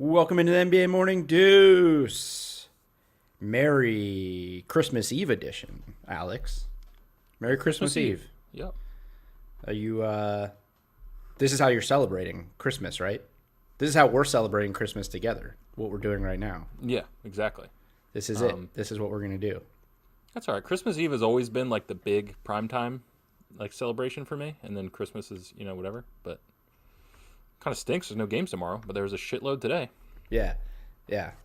Welcome into the NBA Morning Deuce. Merry Christmas Eve edition, Alex. Merry Christmas Eve. Yep. Are you, this is how you're celebrating Christmas, right? This is how we're celebrating Christmas together, what we're doing right now. Yeah, exactly. This is it. This is what we're going to do. That's all right. Christmas Eve has always been like the big primetime celebration for me, and then Christmas is, whatever. But kind of stinks. There's no games tomorrow, but there's a shitload today. Yeah.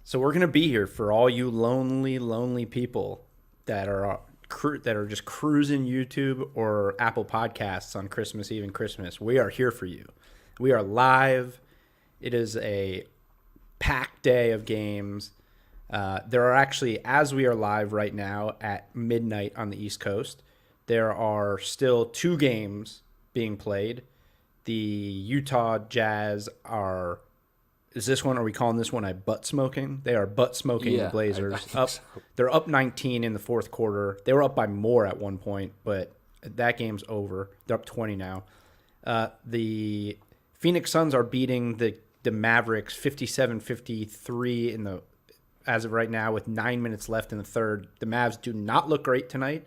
So we're going to be here for all you lonely people that are just cruising YouTube or Apple Podcasts on Christmas Eve and Christmas. We are here for you. We are live. It is a packed day of games. There are actually, as we are live right now at midnight on the East Coast, there are still 2 games being played. The Utah Jazz are we calling this one a butt smoking? They are butt smoking the Blazers. I think so. They're up 19 in the fourth quarter. They were up by more at one point, but that game's over. They're up 20 now. The Phoenix Suns are beating the Mavericks 57-53 as of right now with 9 minutes left in the third. The Mavs do not look great tonight,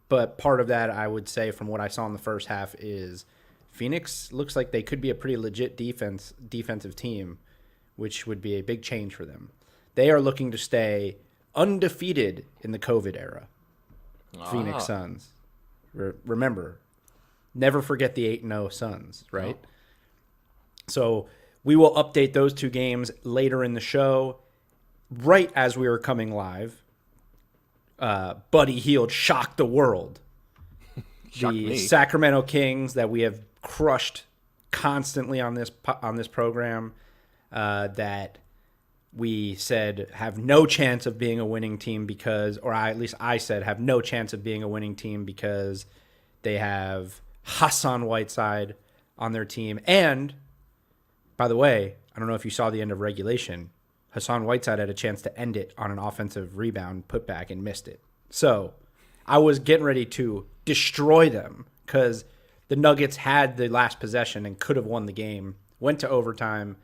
but part of that, I would say, from what I saw in the first half, is Phoenix looks like they could be a pretty legit defensive team, which would be a big change for them. They are looking to stay undefeated in the COVID era. Phoenix Suns. Remember, never forget the 8-0 Suns, right? Oh. So we will update those 2 games later in the show. Right as we were coming live, Buddy Hield shocked the world. The Sacramento Kings that we have crushed constantly on this program, that we said have no chance of being a winning team at least I said have no chance of being a winning team because they have Hassan Whiteside on their team. And, by the way, I don't know if you saw the end of regulation, Hassan Whiteside had a chance to end it on an offensive rebound putback and missed it. So I was getting ready to destroy them because the Nuggets had the last possession and could have won the game, went to overtime.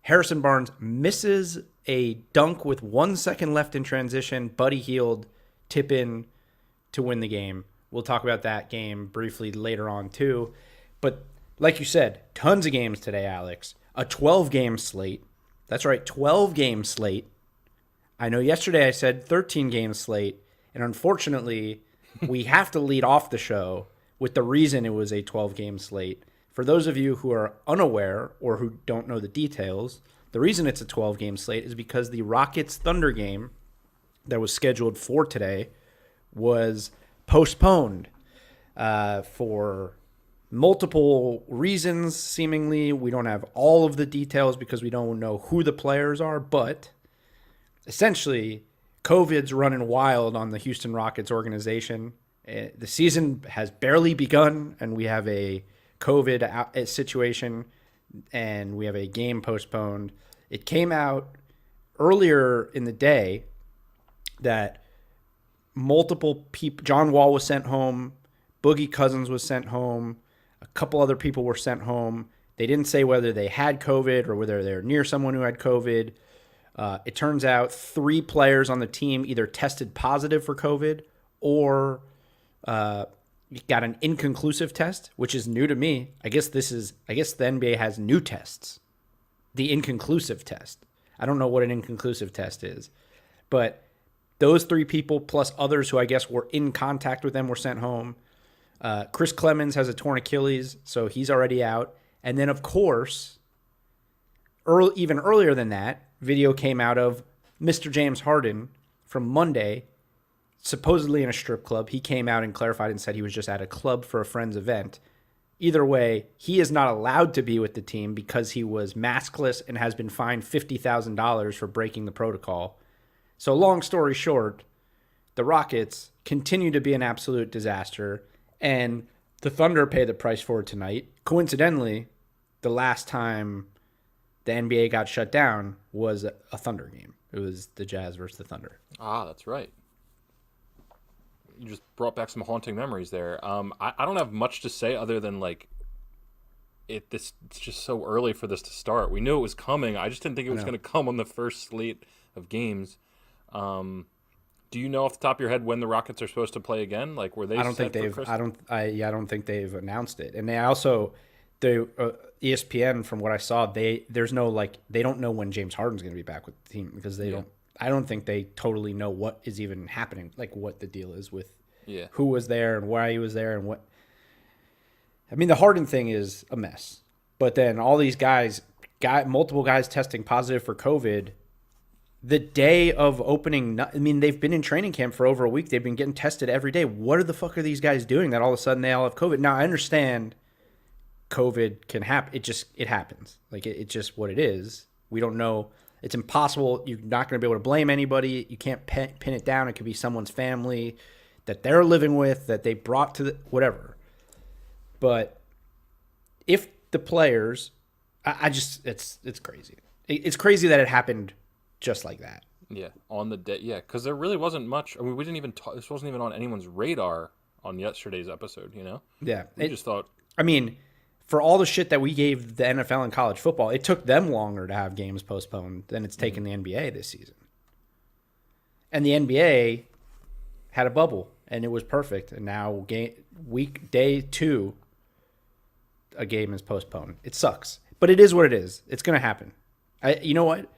Harrison Barnes misses a dunk with 1 second left in transition. Buddy Hield tip in to win the game. We'll talk about that game briefly later on too. But like you said, tons of games today, Alex. A 12-game slate. That's right, 12-game slate. I know yesterday I said 13-game slate, and unfortunately, we have to lead off the show with the reason it was a 12-game slate. For those of you who are unaware or who don't know the details, the reason it's a 12-game slate is because the Rockets-Thunder game that was scheduled for today was postponed for multiple reasons, seemingly. We don't have all of the details because we don't know who the players are, but essentially, COVID's running wild on the Houston Rockets organization. The season has barely begun, and we have a COVID situation, and we have a game postponed. It came out earlier in the day that multiple people, John Wall was sent home, Boogie Cousins was sent home, a couple other people were sent home. They didn't say whether they had COVID or whether they're near someone who had COVID. It turns out 3 players on the team either tested positive for COVID or got an inconclusive test, which is new to me. I guess the NBA has new tests. The inconclusive test. I don't know what an inconclusive test is. But those 3 people plus others who I guess were in contact with them were sent home. Chris Clemens has a torn Achilles, so he's already out. And then, of course, even earlier than that, video came out of Mr. James Harden from Monday, supposedly in a strip club. He came out and clarified and said he was just at a club for a friend's event. Either way, he is not allowed to be with the team because he was maskless and has been fined $50,000 for breaking the protocol. So long story short, the Rockets continue to be an absolute disaster, and the Thunder pay the price for it tonight. Coincidentally, the last time the NBA got shut down was a Thunder game. It was the Jazz versus the Thunder. Ah, that's right. You just brought back some haunting memories there. I don't have much to say other than it's just so early for this to start. We knew it was coming. I just didn't think it was going to come on the first slate of games. Do you know off the top of your head when the Rockets are supposed to play again? Like, were they? I don't think they've. I don't think they've announced it. And they also, ESPN, from what I saw, there's no like they don't know when James Harden's going to be back with the team because they don't. I don't think they totally know what is even happening, like what the deal is with who was there and why he was there and what. I mean, the Harden thing is a mess, but then all these multiple guys testing positive for COVID. The day of opening, I mean, they've been in training camp for over a week. They've been getting tested every day. What the fuck are these guys doing that all of a sudden they all have COVID? Now, I understand COVID can happen. It happens. Like, it's just what it is. We don't know. It's impossible. You're not going to be able to blame anybody. You can't pin it down. It could be someone's family that they're living with, that they brought to whatever. But if the players, it's crazy. It's crazy that it happened just like that. Yeah, on the day. Yeah, because there really wasn't much. I mean, we didn't even this wasn't even on anyone's radar on yesterday's episode, you know? Yeah. We just thought. I mean, for all the shit that we gave the NFL and college football, it took them longer to have games postponed than it's taken the NBA this season. And the NBA had a bubble, and it was perfect. And now day 2, a game is postponed. It sucks. But it is what it is. It's going to happen. You know what?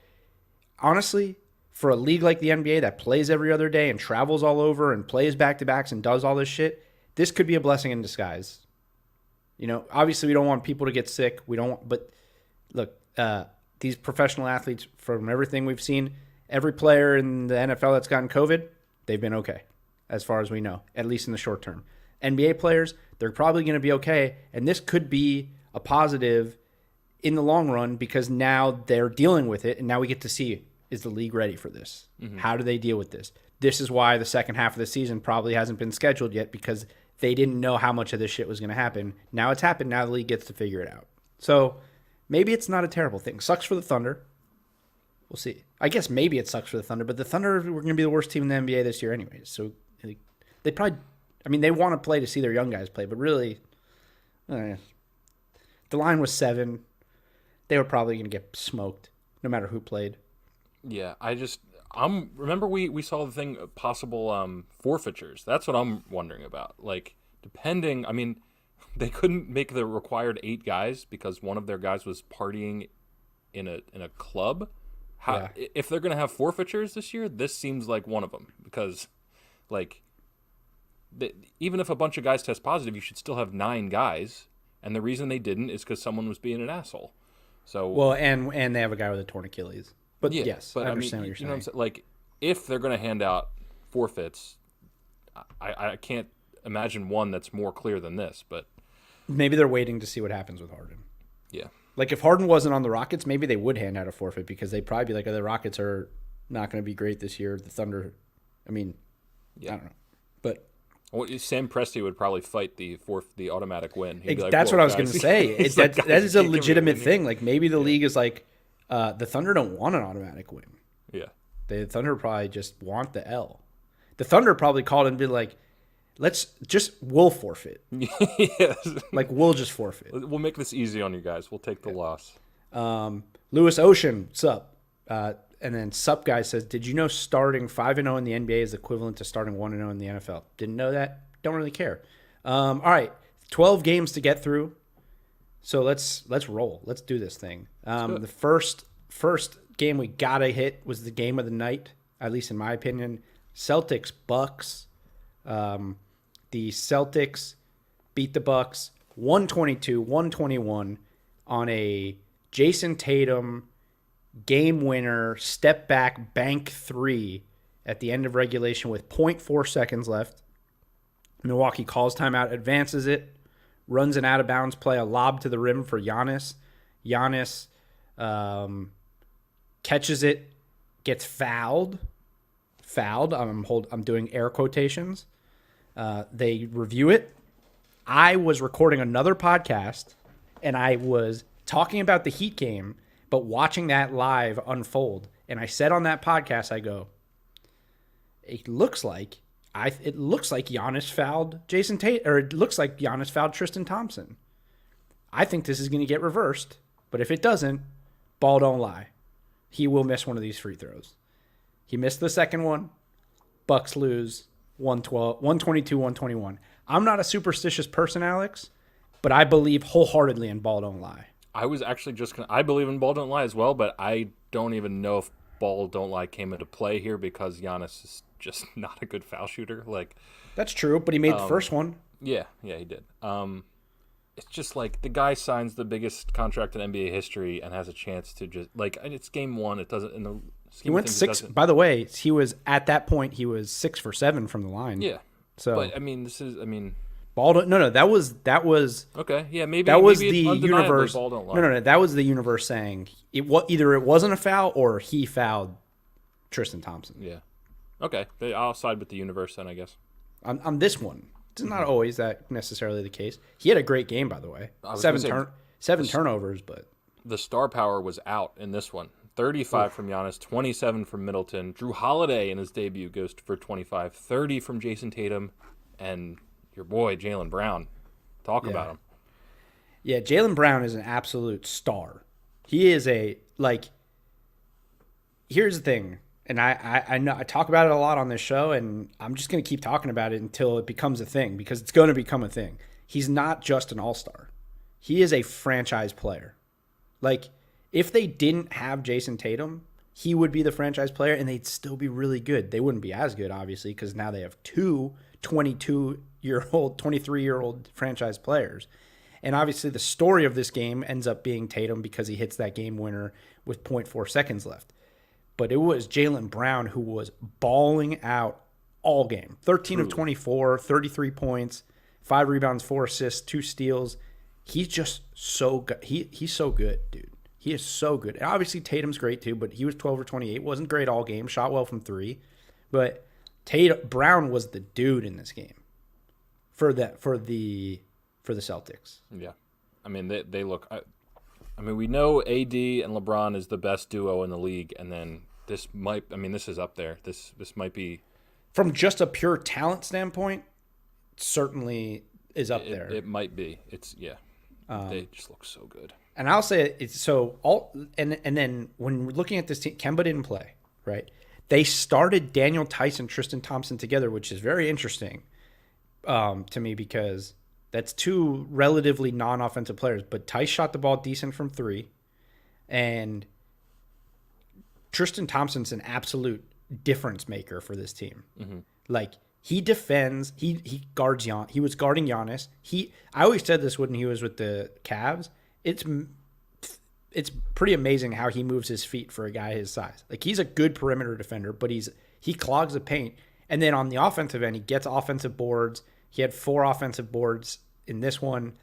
Honestly, for a league like the NBA that plays every other day and travels all over and plays back-to-backs and does all this shit, this could be a blessing in disguise. You know, obviously we don't want people to get sick. But look, these professional athletes, from everything we've seen, every player in the NFL that's gotten COVID, they've been okay, as far as we know, at least in the short term. NBA players, they're probably going to be okay, and this could be a positive in the long run because now they're dealing with it, and now we get to see, is the league ready for this? Mm-hmm. How do they deal with this? This is why the second half of the season probably hasn't been scheduled yet, because they didn't know how much of this shit was going to happen. Now it's happened. Now the league gets to figure it out. So maybe it's not a terrible thing. Sucks for the Thunder. We'll see. I guess maybe it sucks for the Thunder, but the Thunder were going to be the worst team in the NBA this year anyways. So they probably, I mean, they want to play to see their young guys play, but really, the line was 7. They were probably going to get smoked no matter who played. Yeah, remember we saw the thing, possible forfeitures. That's what I'm wondering about. Like, depending, I mean, they couldn't make the required 8 guys because one of their guys was partying in a club. If they're going to have forfeitures this year, this seems like one of them, because like even if a bunch of guys test positive, you should still have 9 guys, and the reason they didn't is because someone was being an asshole. So well, and they have a guy with a torn Achilles. But yes, I understand what you're saying. What I'm saying. Like, if they're going to hand out forfeits, I can't imagine one that's more clear than this. But maybe they're waiting to see what happens with Harden. Yeah. Like, if Harden wasn't on the Rockets, maybe they would hand out a forfeit, because they'd probably be like, oh, the Rockets are not going to be great this year. The Thunder, I mean, I don't know. But Sam Presti would probably fight the automatic win. He'd be like, that's what I was going to say. That is a legitimate thing. Like, maybe the league is like, the Thunder don't want an automatic win. Yeah. The Thunder probably just want the L. The Thunder probably called and be like, we'll forfeit. Yes. Like, we'll just forfeit. We'll make this easy on you guys. We'll take the loss. Lewis Ocean, sup? And then Sup Guy says, did you know starting 5-0 in the NBA is equivalent to starting 1-0 in the NFL? Didn't know that. Don't really care. All right, 12 games to get through. So let's roll. Let's do this thing. The first game we gotta hit was the game of the night, at least in my opinion. Celtics Bucks. The Celtics beat the Bucks 122-121 on a Jayson Tatum game winner, step back, bank 3 at the end of regulation with 0.4 seconds left. Milwaukee calls timeout, advances it, runs an out of bounds play, a lob to the rim for Giannis. Giannis catches it, gets fouled. I'm doing air quotations. They review it. I was recording another podcast, and I was talking about the Heat game, but watching that live unfold. And I said on that podcast, I go, it looks like Giannis fouled Jayson Tatum, or it looks like Giannis fouled Tristan Thompson. I think this is going to get reversed, but if it doesn't, ball don't lie. He will miss one of these free throws. He missed the second one. Bucks lose 122-121. I'm not a superstitious person, Alex, but I believe wholeheartedly in ball don't lie. I was actually just going to... I believe in ball don't lie as well, but I don't even know if ball don't lie came into play here because Giannis is just not a good foul shooter. Like, that's true, but he made the first one. Yeah, he did. It's just like the guy signs the biggest contract in NBA history and has a chance to just like it's game one. It doesn't in the he went 6. By the way, he was at that point. He was 6 for 7 from the line. Yeah. So, but ball don't, no. That was okay. Yeah, maybe that was maybe the universe. Ball don't lie. No. That was the universe saying either it wasn't a foul or he fouled Tristan Thompson. Yeah. Okay, I'll side with the universe then, I guess. On this one. It's not always that necessarily the case. He had a great game, by the way. 7 turnovers, but the star power was out in this one. 35 from Giannis, 27 from Middleton. Drew Holiday in his debut goes for 25, 30 from Jayson Tatum, and your boy Jaylen Brown. Talk about him. Yeah, Jaylen Brown is an absolute star. He is here's the thing. And I know I talk about it a lot on this show, and I'm just going to keep talking about it until it becomes a thing because it's going to become a thing. He's not just an all-star. He is a franchise player. Like, if they didn't have Jayson Tatum, he would be the franchise player, and they'd still be really good. They wouldn't be as good, obviously, because now they have 2 22-year-old, 23-year-old franchise players. And obviously the story of this game ends up being Tatum because he hits that game winner with 0.4 seconds left. But it was Jaylen Brown who was balling out all game. 13 of 24, 33 points, 5 rebounds, 4 assists, 2 steals. He's just so good. He's so good, dude. He is so good. And obviously Tatum's great too, but he was 12 or 28. Wasn't great all game. Shot well from 3. But Brown was the dude in this game for the Celtics. Yeah. I mean, they look... I mean, we know AD and LeBron is the best duo in the league, and then this is up there. This might be... From just a pure talent standpoint, certainly is up there. It might be. They just look so good. And I'll say it's so... And then when we're looking at this team, Kemba didn't play, right? They started Daniel Tice and Tristan Thompson together, which is very interesting to me because... That's 2 relatively non-offensive players, but Tice shot the ball decent from 3, and Tristan Thompson's an absolute difference maker for this team. Mm-hmm. Like, he defends, he guards Giannis. He was guarding Giannis. I always said this when he was with the Cavs. It's pretty amazing how he moves his feet for a guy his size. Like, he's a good perimeter defender, but he clogs the paint. And then on the offensive end, he gets offensive boards. He had 4 offensive boards in this one.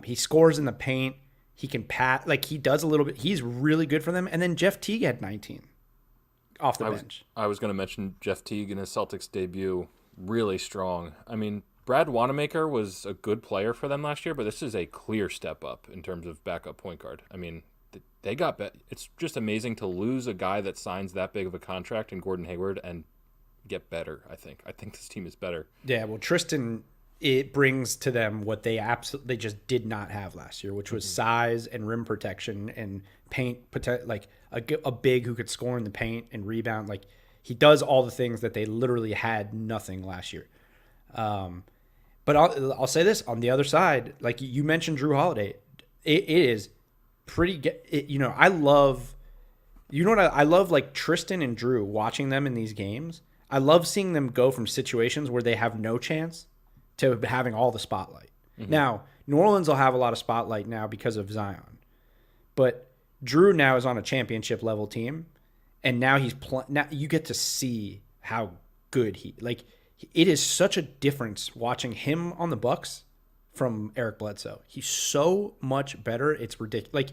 He scores in the paint. He can pass. Like, he does a little bit. He's really good for them. And then Jeff Teague had 19 off the bench. I was going to mention Jeff Teague in his Celtics debut. Really strong. I mean, Brad Wanamaker was a good player for them last year, but this is a clear step up in terms of backup point guard. I mean, they got bet. It's just amazing to lose a guy that signs that big of a contract in Gordon Hayward and get better. I think this team is better. Yeah, well, Tristan, it brings to them what they just did not have last year, which was size and rim protection and paint, like a big who could score in the paint and rebound. Like, he does all the things that they literally had nothing last year. But I'll say this on the other side, like you mentioned, Drew Holiday, it is pretty. I love like Tristan and Drew, watching them in these games. I love seeing them go from situations where they have no chance to having all the spotlight. Mm-hmm. Now, New Orleans will have a lot of spotlight now because of Zion. But Drew now is on a championship level team, and now now you get to see how good it is such a difference watching him on the Bucks from Eric Bledsoe. He's so much better. It's ridiculous. Like,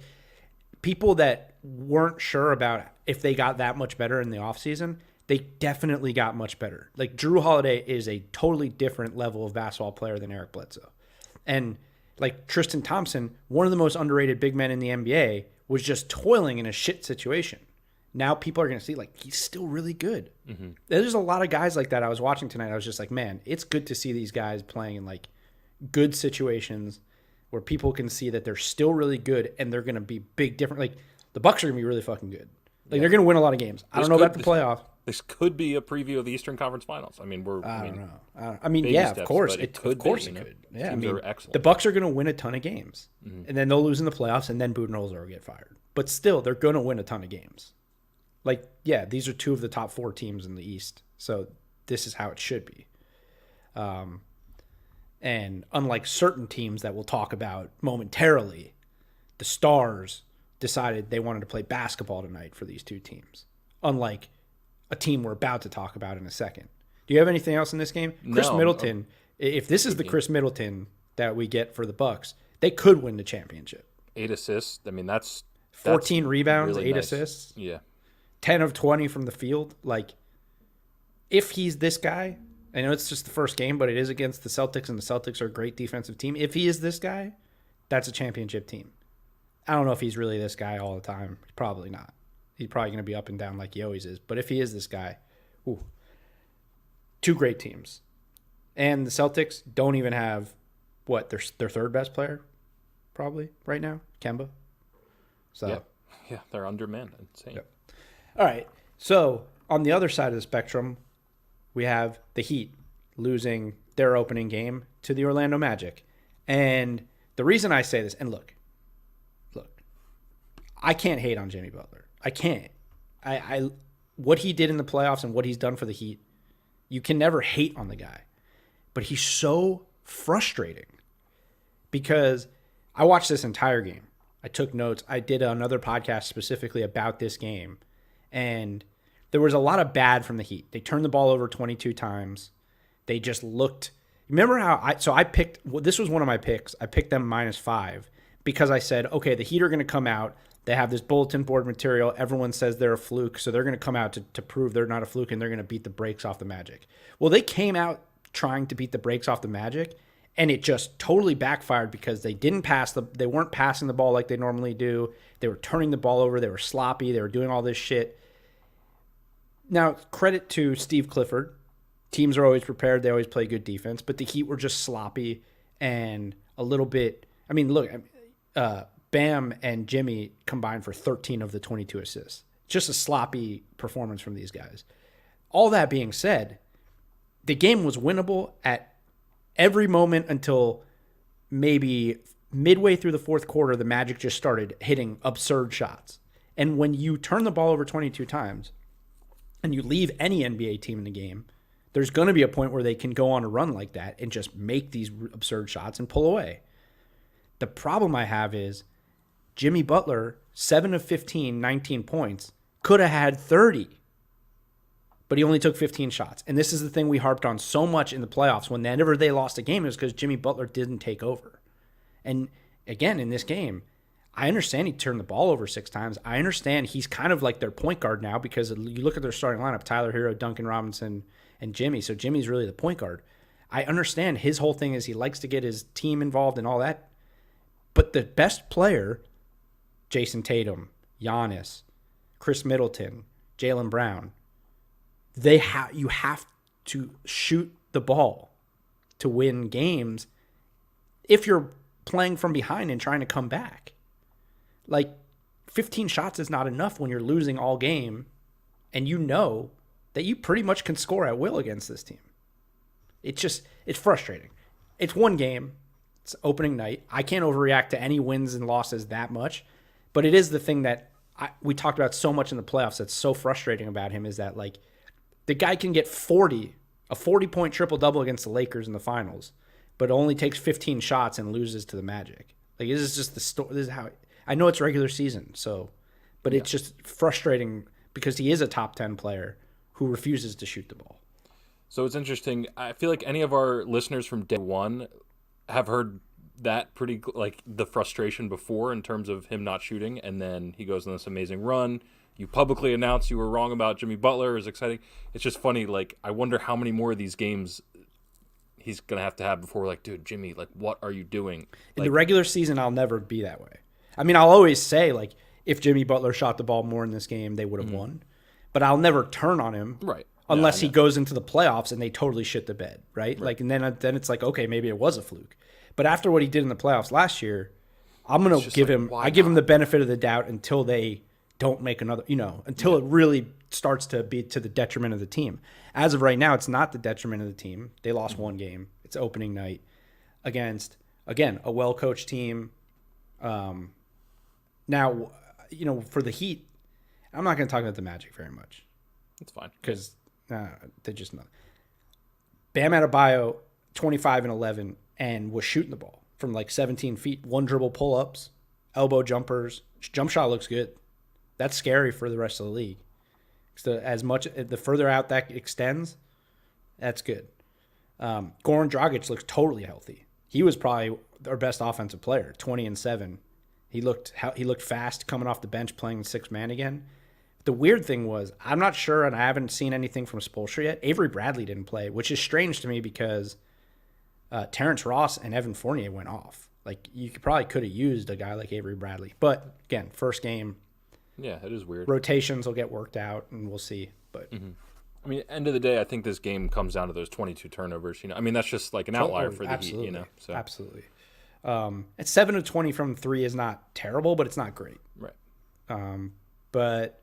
people that weren't sure about if they got that much better in the offseason, they definitely got much better. Like, Drew Holiday is a totally different level of basketball player than Eric Bledsoe. And like Tristan Thompson, one of the most underrated big men in the NBA, was just toiling in a shit situation. Now people are going to see, like, he's still really good. Mm-hmm. There's a lot of guys like that I was watching tonight. I was just like, man, it's good to see these guys playing in, like, good situations where people can see that they're still really good and they're going to be big different. Like the Bucks are going to be really fucking good. Like they're going to win a lot of games. I don't know about the playoff. This could be a preview of the Eastern Conference Finals. I mean, I don't know. I mean, yeah, steps, of course, it could. Yeah, teams are excellent. The Bucks are going to win a ton of games, and then they'll lose in the playoffs, and then Budenholzer will get fired. But still, they're going to win a ton of games. Like, yeah, these are two of the top 4 teams in the East, so this is how it should be. And unlike certain teams that we'll talk about momentarily, the Stars decided they wanted to play basketball tonight for these two teams. Unlike a team we're about to talk about in a second. Do you have anything else in this game? Chris Middleton, if this is the Chris Middleton that we get for the Bucks, they could win the championship. 8 assists. I mean, that's 14 rebounds, really 8 nice. assists. Yeah. 10 of 20 from the field. Like, if he's this guy, I know it's just the first game, but it is against the Celtics, and the Celtics are a great defensive team. If he is this guy, that's a championship team. I don't know if he's really this guy all the time. Probably not. He's probably going to be up and down like he always is. But if he is this guy, ooh, 2 great teams. And the Celtics don't even have, their third best player probably right now, Kemba. So Yeah, they're undermanned. Insane. Yep. All right. So on the other side of the spectrum, we have the Heat losing their opening game to the Orlando Magic. And the reason I say this, and look, I can't hate on Jimmy Butler. I can't. I what he did in the playoffs and what he's done for the Heat, you can never hate on the guy. But he's so frustrating because I watched this entire game. I took notes. I did another podcast specifically about this game. And there was a lot of bad from the Heat. They turned the ball over 22 times. They just looked. Remember how I picked, this was one of my picks. I picked them -5 because I said, okay, the Heat are going to come out. They have this bulletin board material. Everyone says they're a fluke, so they're going to come out to prove they're not a fluke, and they're going to beat the brakes off the Magic. Well, they came out trying to beat the brakes off the Magic, and it just totally backfired because they they weren't passing the ball like they normally do. They were turning the ball over. They were sloppy. They were doing all this shit. Now, credit to Steve Clifford. Teams are always prepared. They always play good defense, but the Heat were just sloppy and a little bit. I mean, look, Bam and Jimmy combined for 13 of the 22 assists. Just a sloppy performance from these guys. All that being said, the game was winnable at every moment until maybe midway through the fourth quarter. The Magic just started hitting absurd shots. And when you turn the ball over 22 times and you leave any NBA team in the game, there's going to be a point where they can go on a run like that and just make these absurd shots and pull away. The problem I have is Jimmy Butler, 7 of 15, 19 points, could have had 30. But he only took 15 shots. And this is the thing we harped on so much in the playoffs. Whenever they lost a game, it was because Jimmy Butler didn't take over. And again, in this game, I understand he turned the ball over 6 times. I understand he's kind of like their point guard now because you look at their starting lineup, Tyler Hero, Duncan Robinson, and Jimmy. So Jimmy's really the point guard. I understand his whole thing is he likes to get his team involved and all that. But the best player, Jayson Tatum, Giannis, Chris Middleton, Jaylen Brown, you have to shoot the ball to win games if you're playing from behind and trying to come back. Like, 15 shots is not enough when you're losing all game and you know that you pretty much can score at will against this team. It's frustrating. It's one game. It's opening night. I can't overreact to any wins and losses that much, but it is the thing that we talked about so much in the playoffs that's so frustrating about him is that, like, the guy can get a 40-point triple-double against the Lakers in the finals, but only takes 15 shots and loses to the Magic. Like, this is just the story. This is how I know it's regular season, but it's just frustrating because he is a top 10 player who refuses to shoot the ball. So it's interesting. I feel like any of our listeners from day one have heard that pretty, like, the frustration before in terms of him not shooting, and then he goes on this amazing run. You publicly announced you were wrong about Jimmy Butler. Is exciting. It's just funny. Like, I wonder how many more of these games he's going to have before we're like, dude, Jimmy, like, what are you doing? In the regular season, I'll never be that way. I mean, I'll always say, like, if Jimmy Butler shot the ball more in this game, they would have won. But I'll never turn on him. Right. Unless he goes into the playoffs and they totally shit the bed, right? Like, and then it's like, okay, maybe it was a fluke. But after what he did in the playoffs last year, I'm going to give him the benefit of the doubt until they don't make another, until it really starts to be to the detriment of the team. As of right now, it's not the detriment of the team. They lost one game. It's opening night against, again, a well-coached team. Now, for the Heat, I'm not going to talk about the Magic very much. It's fine. Because they're just not. Bam Adebayo, 25 and 11, and was shooting the ball from like 17 feet. One dribble pull-ups, elbow jumpers. Jump shot looks good. That's scary for the rest of the league. So the further out that extends, that's good. Goran Dragic looks totally healthy. He was probably our best offensive player, 20 and 7. He looked fast coming off the bench playing 6-man again. The weird thing was, I'm not sure, and I haven't seen anything from Spoelstra yet. Avery Bradley didn't play, which is strange to me because Terrence Ross and Evan Fournier went off. Like, you probably could have used a guy like Avery Bradley. But, again, first game. Yeah, it is weird. Rotations will get worked out, and we'll see. But I mean, end of the day, I think this game comes down to those 22 turnovers. I mean, that's just like an outlier for the Heat. So. Absolutely. And 7 of 20 from 3 is not terrible, but it's not great. Right. But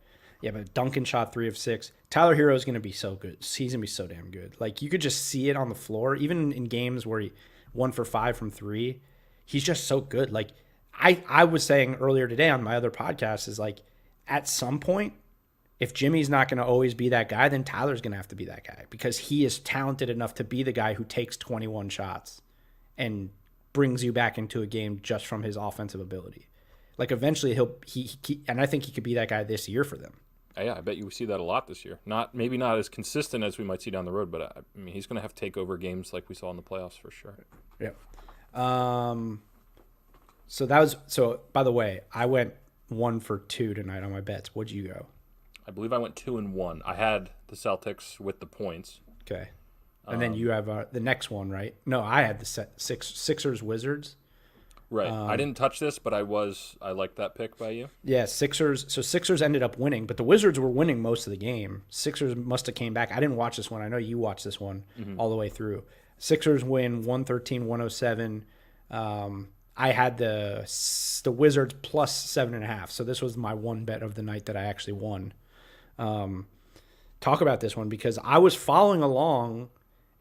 Duncan shot 3 of 6. Tyler Hero is going to be so good. He's going to be so damn good. Like, you could just see it on the floor, even in games where he 1 for 5 from 3. He's just so good. Like, I was saying earlier today on my other podcast is like, at some point, if Jimmy's not going to always be that guy, then Tyler's going to have to be that guy because he is talented enough to be the guy who takes 21 shots and brings you back into a game just from his offensive ability. Like, eventually he and I think he could be that guy this year for them. Yeah, I bet you see that a lot this year. Maybe not as consistent as we might see down the road, but I mean, he's going to have to take over games like we saw in the playoffs for sure. Yeah. So by the way, I went 1 for 2 tonight on my bets. What'd you go? I believe I went 2 and 1. I had the Celtics with the points. Okay. And then you have the next one, right? No, I had the Sixers Wizards. Right. I didn't touch this, but I liked that pick by you. Yeah, Sixers. So Sixers ended up winning, but the Wizards were winning most of the game. Sixers must have came back. I didn't watch this one. I know you watched this one all the way through. Sixers win 113-107. I had the Wizards plus 7.5. So this was my one bet of the night that I actually won. Talk about this one because I was following along,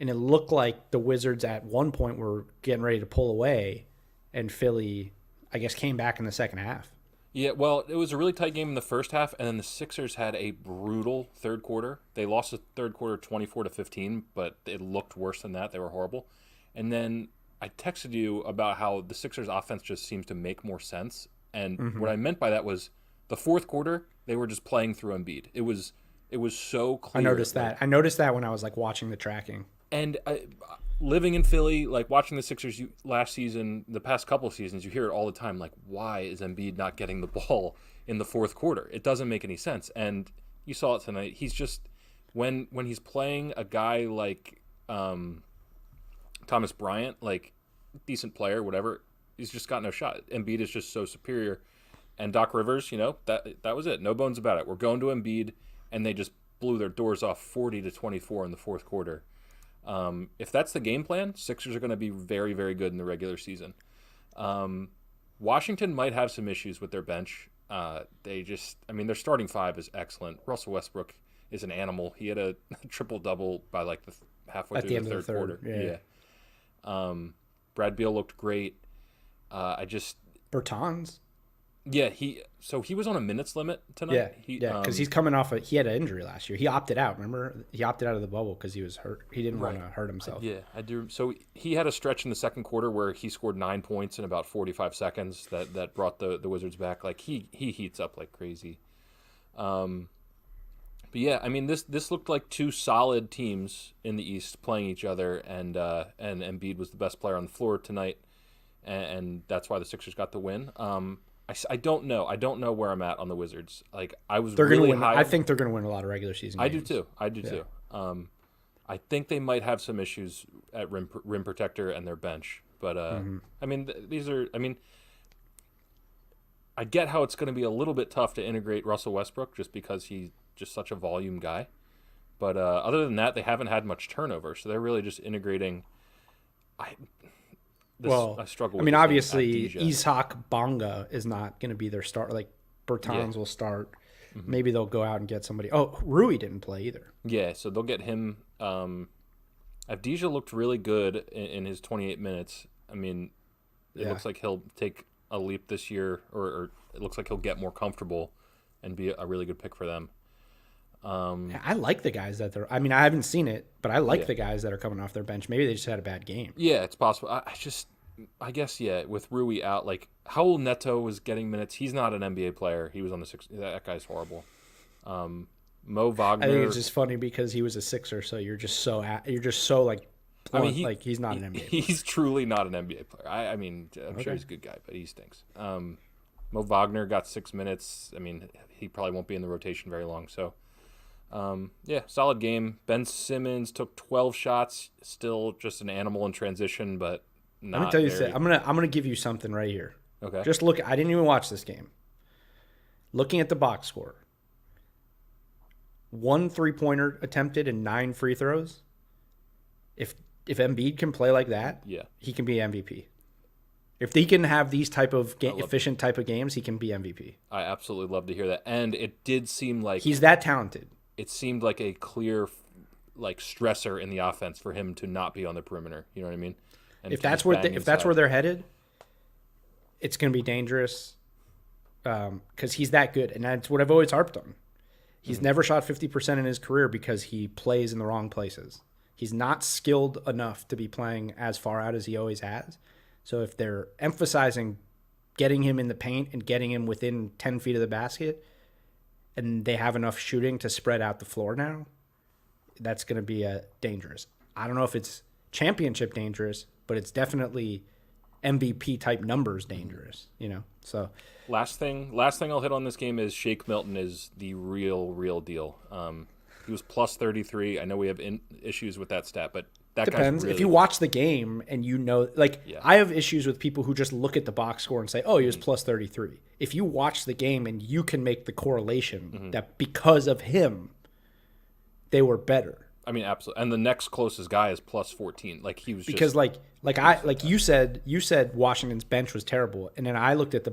and it looked like the Wizards at one point were getting ready to pull away, and Philly, I guess, came back in the second half. Yeah, well, it was a really tight game in the first half, and then the Sixers had a brutal third quarter. They lost the third quarter 24-15, but it looked worse than that. They were horrible. And then I texted you about how the Sixers offense just seems to make more sense. And what I meant by that was the fourth quarter, they were just playing through Embiid. It was so clear. I noticed that. I noticed that when I was like watching the tracking. And living in Philly, like watching the Sixers last season, the past couple of seasons, you hear it all the time. Like, why is Embiid not getting the ball in the fourth quarter? It doesn't make any sense. And you saw it tonight. He's just when he's playing a guy like Thomas Bryant, like decent player, whatever, he's just got no shot. Embiid is just so superior. And Doc Rivers, that was it. No bones about it. We're going to Embiid, and they just blew their doors off 40-24 in the fourth quarter. If that's the game plan, Sixers are going to be very, very good in the regular season. Washington might have some issues with their bench. Their starting five is excellent. Russell Westbrook is an animal. He had a triple-double by like halfway through the third quarter. Yeah. Brad Beal looked great. Bertans. Yeah, he was on a minutes limit tonight. Yeah, because he's coming off he had an injury last year. He opted out. Remember, he opted out of the bubble because he was hurt. He didn't want to hurt himself. Yeah, I do. So he had a stretch in the second quarter where he scored 9 points in about 45 seconds. That brought the Wizards back. Like he heats up like crazy. But yeah, I mean this looked like two solid teams in the East playing each other, and Embiid was the best player on the floor tonight, and that's why the Sixers got the win. I don't know. I don't know where I'm at on the Wizards. Like they're really gonna win. I think they're going to win a lot of regular season games. I do too. I think they might have some issues at rim protector and their bench, but I mean these are. I mean, I get how it's going to be a little bit tough to integrate Russell Westbrook just because he's just such a volume guy. But other than that, they haven't had much turnover, so they're really just integrating. I struggle with I mean, his name, obviously, Avdija. Ishak Bonga is not going to be their start. Like, Bertans will start. Maybe they'll go out and get somebody. Oh, Rui didn't play either. Yeah, so they'll get him. Avdija looked really good in his 28 minutes. I mean, it looks like he'll take a leap this year, or it looks like he'll get more comfortable and be a really good pick for them. I like the guys that they're. I mean, I haven't seen it, but I like the guys that are coming off their bench. Maybe they just had a bad game. Yeah, it's possible. I guess, with Rui out, like, Raul Neto was getting minutes. He's not an NBA player. He was on the Sixers. That guy's horrible. Mo Wagner. I think it's just funny because he was a Sixer, so you're just so like, blunt, like he's not an NBA player. He's truly not an NBA player. I mean, I'm sure he's a good guy, but he stinks. Mo Wagner got 6 minutes. I mean, he probably won't be in the rotation very long. So, solid game. Ben Simmons took 12 shots. Still just an animal in transition, but not. Let me tell you something. I'm gonna give you something right here. Okay. Just look. I didn't even watch this game. Looking at the box score. 1 3-pointer attempted and 9 free throws. If Embiid can play like that, he can be MVP. If he can have these type of efficient type of games, he can be MVP. I absolutely love to hear that. And it did seem like he's that talented. It seemed like a clear stressor in the offense for him to not be on the perimeter. You know what I mean? And if that's where they're headed, it's going to be dangerous because he's that good, and that's what I've always harped on. He's never shot 50% in his career because he plays in the wrong places. He's not skilled enough to be playing as far out as he always has. So if they're emphasizing getting him in the paint and getting him within 10 feet of the basket, and they have enough shooting to spread out the floor now, that's going to be dangerous. I don't know if it's championship dangerous, but it's definitely MVP type numbers dangerous, So last thing I'll hit on this game is Shake Milton is the real deal. He was plus 33. I know we have issues with that stat, but that depends. Guy's really if you watch the game and I have issues with people who just look at the box score and say, "Oh, he was plus 33." If you watch the game and you can make the correlation that because of him, they were better. I mean, absolutely. And the next closest guy is plus 14. Like he was because you said Washington's bench was terrible, and then I looked at the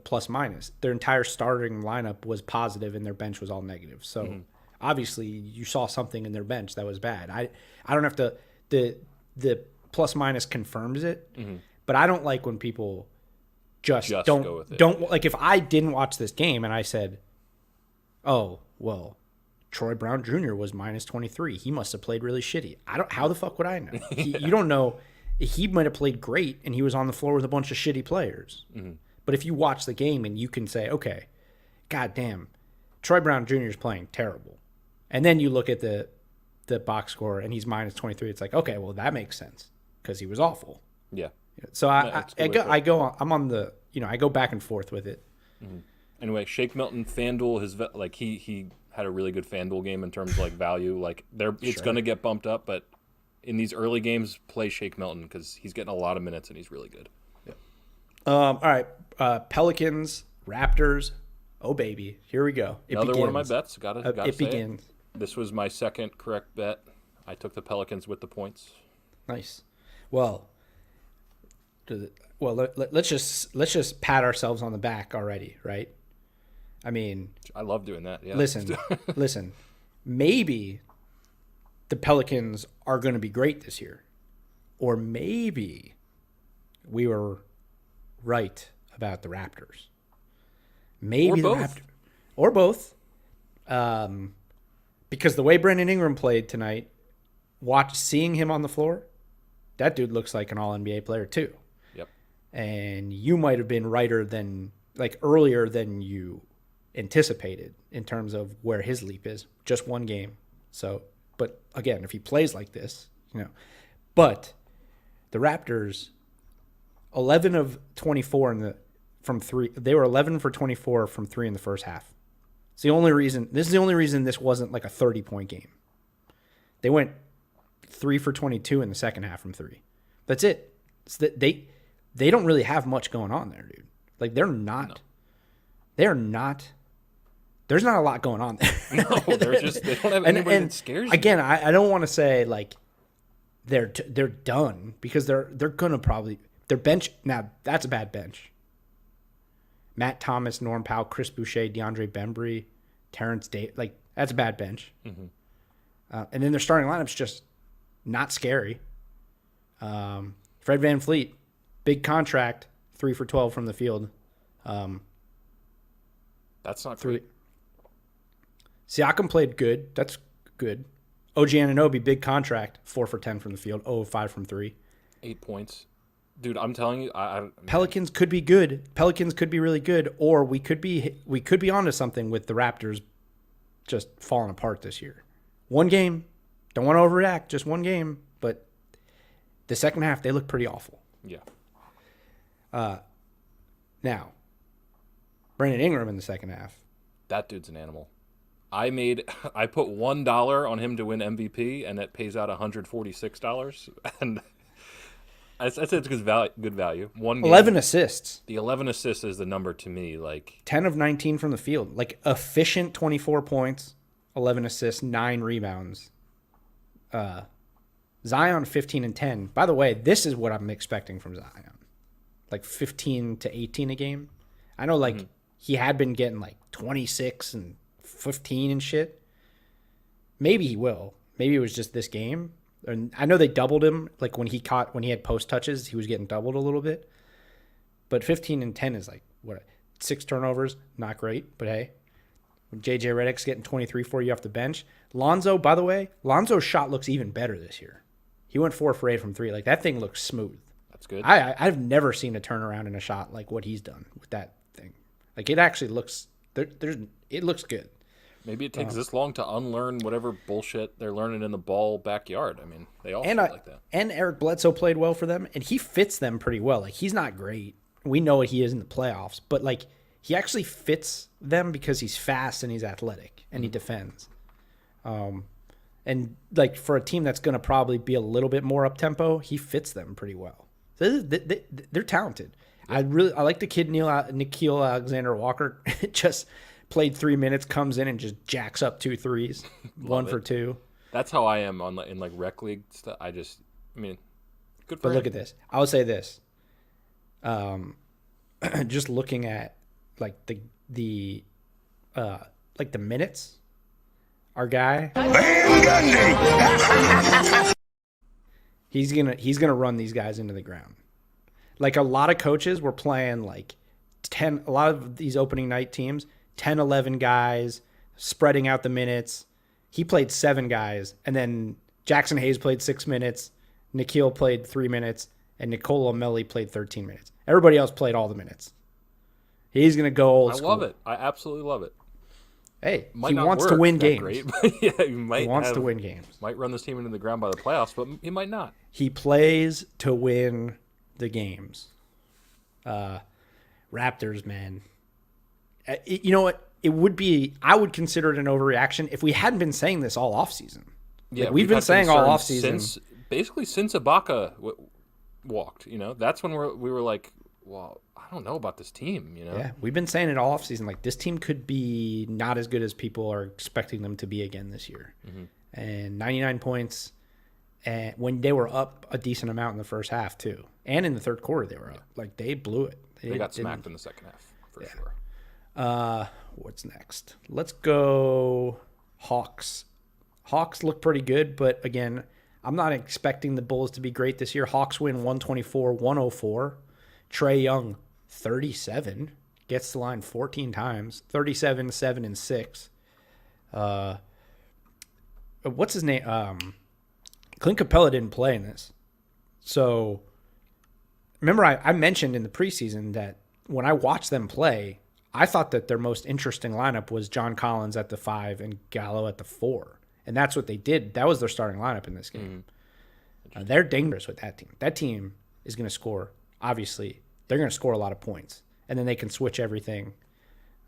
plus minus. Their entire starting lineup was positive, and their bench was all negative. So obviously, you saw something in their bench that was bad. I don't have to. The plus minus confirms it, but I don't like when people just don't go with it. Don't like if I didn't watch this game and I said, "Oh well." Troy Brown Jr. was minus 23. He must have played really shitty. How the fuck would I know? You don't know. He might have played great, and he was on the floor with a bunch of shitty players. But if you watch the game and you can say, okay, goddamn, Troy Brown Jr. is playing terrible. And then you look at the box score, and he's minus 23. It's like, okay, well, that makes sense because he was awful. Yeah. So I go back and forth with it. Anyway, Shake Milton, FanDuel, he had a really good FanDuel game in terms of value. It's going to get bumped up, but in these early games, play Shake Milton because he's getting a lot of minutes and he's really good. Yeah. All right, Pelicans, Raptors. Oh baby, here we go. Another one of my bets. It begins. This was my second correct bet. I took the Pelicans with the points. Nice. Well, let's just pat ourselves on the back already, right? I mean, I love doing that. Yeah. Listen. Maybe the Pelicans are going to be great this year, or maybe we were right about the Raptors. Maybe or both. Because the way Brandon Ingram played tonight, seeing him on the floor, that dude looks like an All-NBA player too. Yep. And you might have been earlier than you anticipated in terms of where his leap is. Just one game. So, but again, if he plays like this, but the Raptors, 11 of 24 from three. They were 11 for 24 from three in the first half. This is the only reason this wasn't like a 30-point game. They went 3 for 22 in the second half from three. That's it. It's that they don't really have much going on there, dude. They're not. No. They're not. There's not a lot going on there. No, they don't have anybody that scares you. Again, I don't want to say they're done because they're gonna probably Their bench, now that's a bad bench. Matt Thomas, Norm Powell, Chris Boucher, DeAndre Bembry, Terrence Davis. Like, that's a bad bench. Mm-hmm. And then their starting lineup's just not scary. Fred VanVleet, big contract, 3 for 12 from the field. That's not great. Siakam played good. That's good. OG Anunoby, big contract, 4 for 10 from the field, 0 of 5 from 3. 8 points. Dude, I'm telling you, Pelicans could be good. Pelicans could be really good, or we could be onto something with the Raptors just falling apart this year. One game, don't want to overreact, just one game, but the second half they look pretty awful. Yeah. Now, Brandon Ingram in the second half. That dude's an animal. I put $1 on him to win MVP, and it pays out $146, and I said it's good value. 11 assists. The 11 assists is the number to me. 10 of 19 from the field. Efficient 24 points, 11 assists, 9 rebounds. Zion 15 and 10. By the way, this is what I'm expecting from Zion. 15 to 18 a game. I know he had been getting 26 and 15 and shit. Maybe he will. Maybe it was just this game. And I know they doubled him. When he had post touches, he was getting doubled a little bit. But 15 and 10 is 6 turnovers, not great. But hey, when JJ Redick's getting 23 for you off the bench. Lonzo's shot looks even better this year. He went 4 for 8 from 3. That thing looks smooth. That's good. I've never seen a turnaround in a shot like what he's done with that thing. It actually looks it looks good. Maybe it takes this long to unlearn whatever bullshit they're learning in the ball backyard. I mean, they all like that. And Eric Bledsoe played well for them, and he fits them pretty well. He's not great. We know what he is in the playoffs, but he actually fits them because he's fast and he's athletic and he defends. And for a team that's going to probably be a little bit more up tempo, he fits them pretty well. So they're talented. I like the kid Nickeil Alexander-Walker. Just played 3 minutes, comes in and just jacks up 2 threes, 1 for 2. That's how I am in rec league stuff. Good for him. But look at this. I would say this. Just looking at the minutes, our guy, he's gonna run these guys into the ground. A lot of coaches were playing 10. A lot of these opening night teams, 10, 11 guys, spreading out the minutes. He played 7 guys, and then Jackson Hayes played 6 minutes, Nickeil played 3 minutes, and Nicola Melli played 13 minutes. Everybody else played all the minutes. He's going to go old school. I love it. I absolutely love it. Hey, he wants to win games. Great, but yeah, he wants to win games. Might run this team into the ground by the playoffs, but he might not. He plays to win the games. Raptors, man. You know what? I would consider it an overreaction if we hadn't been saying this all offseason. Yeah, we've been saying all offseason. Basically since Ibaka walked, that's when we were like, well, I don't know about this team, Yeah, we've been saying it all offseason. This team could be not as good as people are expecting them to be again this year. Mm-hmm. And 99 points, and when they were up a decent amount in the first half too, and in the third quarter they were up. They blew it. They got smacked in the second half for sure. What's next? Let's go Hawks. Hawks look pretty good, but again, I'm not expecting the Bulls to be great this year. Hawks win 124-104. Trae Young, 37, gets the line 14 times, 37, 7, and 6. What's his name? Clint Capella didn't play in this. So, remember I mentioned in the preseason that when I watched them play, I thought that their most interesting lineup was John Collins at the 5 and Gallo at the 4. And that's what they did. That was their starting lineup in this game. They're dangerous with that team. That team is going to score. Obviously, they're going to score a lot of points. And then they can switch everything.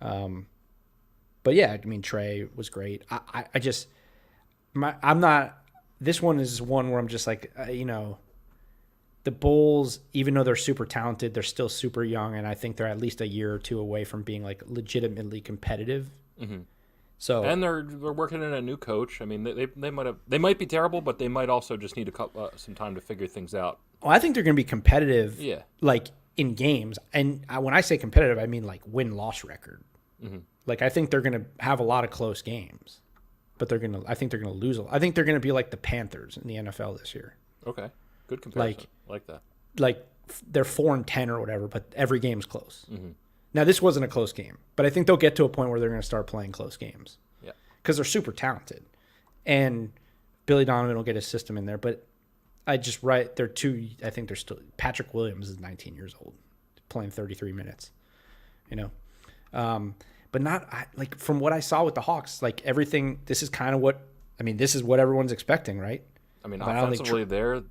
But yeah, Trae was great. I'm not – this one is one where I'm just the Bulls, even though they're super talented, they're still super young, and I think they're at least a year or two away from being legitimately competitive. Mm-hmm. So, and they're working in a new coach. They might be terrible, but they might also just need some time to figure things out. Well, I think they're going to be competitive. Yeah. Like in games, and when I say competitive, I mean like win-loss record. Like I think they're going to have a lot of close games, but I think they're going to lose. I think they're going to be like the Panthers in the NFL this year. Okay, good comparison. Like that. Like they're 4-10 or whatever, but every game's close. Now this wasn't a close game, but I think they'll get to a point where they're going to start playing close games. Yeah, because they're super talented, and Billy Donovan will get his system in there. But I think they're still. Patrick Williams is 19 years old, playing 33 minutes. But not like from what I saw with the Hawks, like everything. This is kind of this is what everyone's expecting, right? I mean, offensively, they're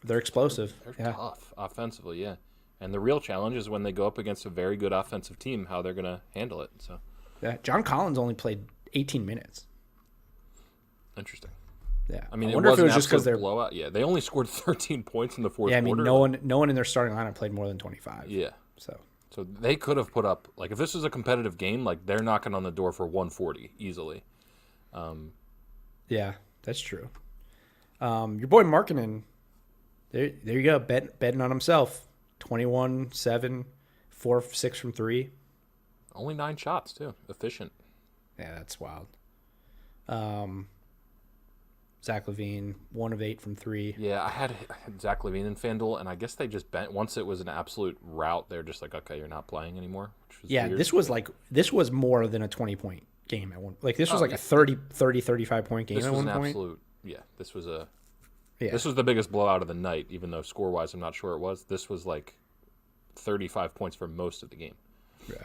explosive. They're tough offensively, yeah. And the real challenge is when they go up against a very good offensive team, how they're going to handle it. So, yeah, John Collins only played 18 minutes. Interesting. Yeah, I mean, I wonder if it was just because they're blowout. Yeah, they only scored 13 points in the fourth. Yeah, I mean, quarter. no one in their starting lineup played more than 25. Yeah, so they could have put up if this was a competitive game, they're knocking on the door for 140 easily. Yeah, that's true. Your boy Markkanen, there you go, betting on himself. 21-7, 4-6 from 3. Only 9 shots too. Efficient. Yeah, that's wild. Zach LaVine, 1 of 8 from 3. Yeah, I had Zach LaVine in FanDuel, and I guess they just bent once it was an absolute rout. They're just like, okay, you're not playing anymore. Which was weird. This was more than a 20-point game at one. Like this was a 35 point game this at was one an point. Absolute, yeah, this was This was the biggest blowout of the night, even though score-wise I'm not sure it was. This was 35 points for most of the game. Yeah.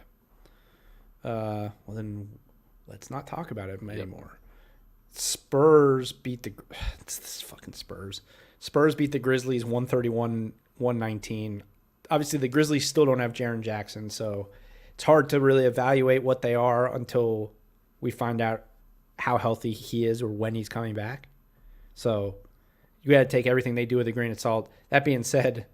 Well, then let's not talk about it anymore. Spurs beat it's this fucking Spurs. Spurs beat the Grizzlies 131-119. Obviously, the Grizzlies still don't have Jaren Jackson, so it's hard to really evaluate what they are until we find out how healthy he is or when he's coming back. So you got to take everything they do with a grain of salt. That being said,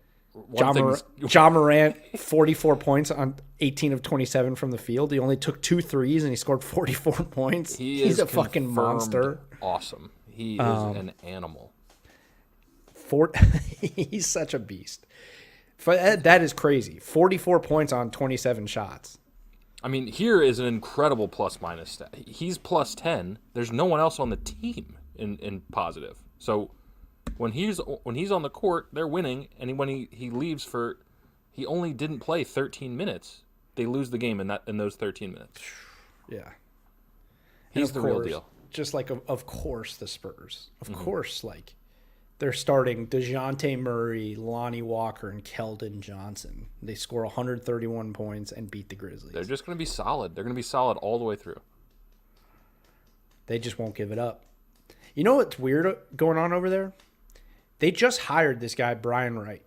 Ja Morant, 44 points on 18 of 27 from the field. He only took 2 threes and he scored 44 points. He's a fucking monster. Awesome. He is an animal. He's such a beast. That is crazy. 44 points on 27 shots. I mean, here is an incredible plus-minus stat. He's plus 10. There's no one else on the team in positive. So when he's on the court, they're winning, and when he leaves he only didn't play 13 minutes. They lose the game in those 13 minutes. Yeah. He's the real deal. Just of course the Spurs. Of course, they're starting DeJounte Murray, Lonnie Walker, and Keldon Johnson. They score 131 points and beat the Grizzlies. They're just going to be solid. They're going to be solid all the way through. They just won't give it up. You know what's weird going on over there? They just hired this guy, Brian Wright,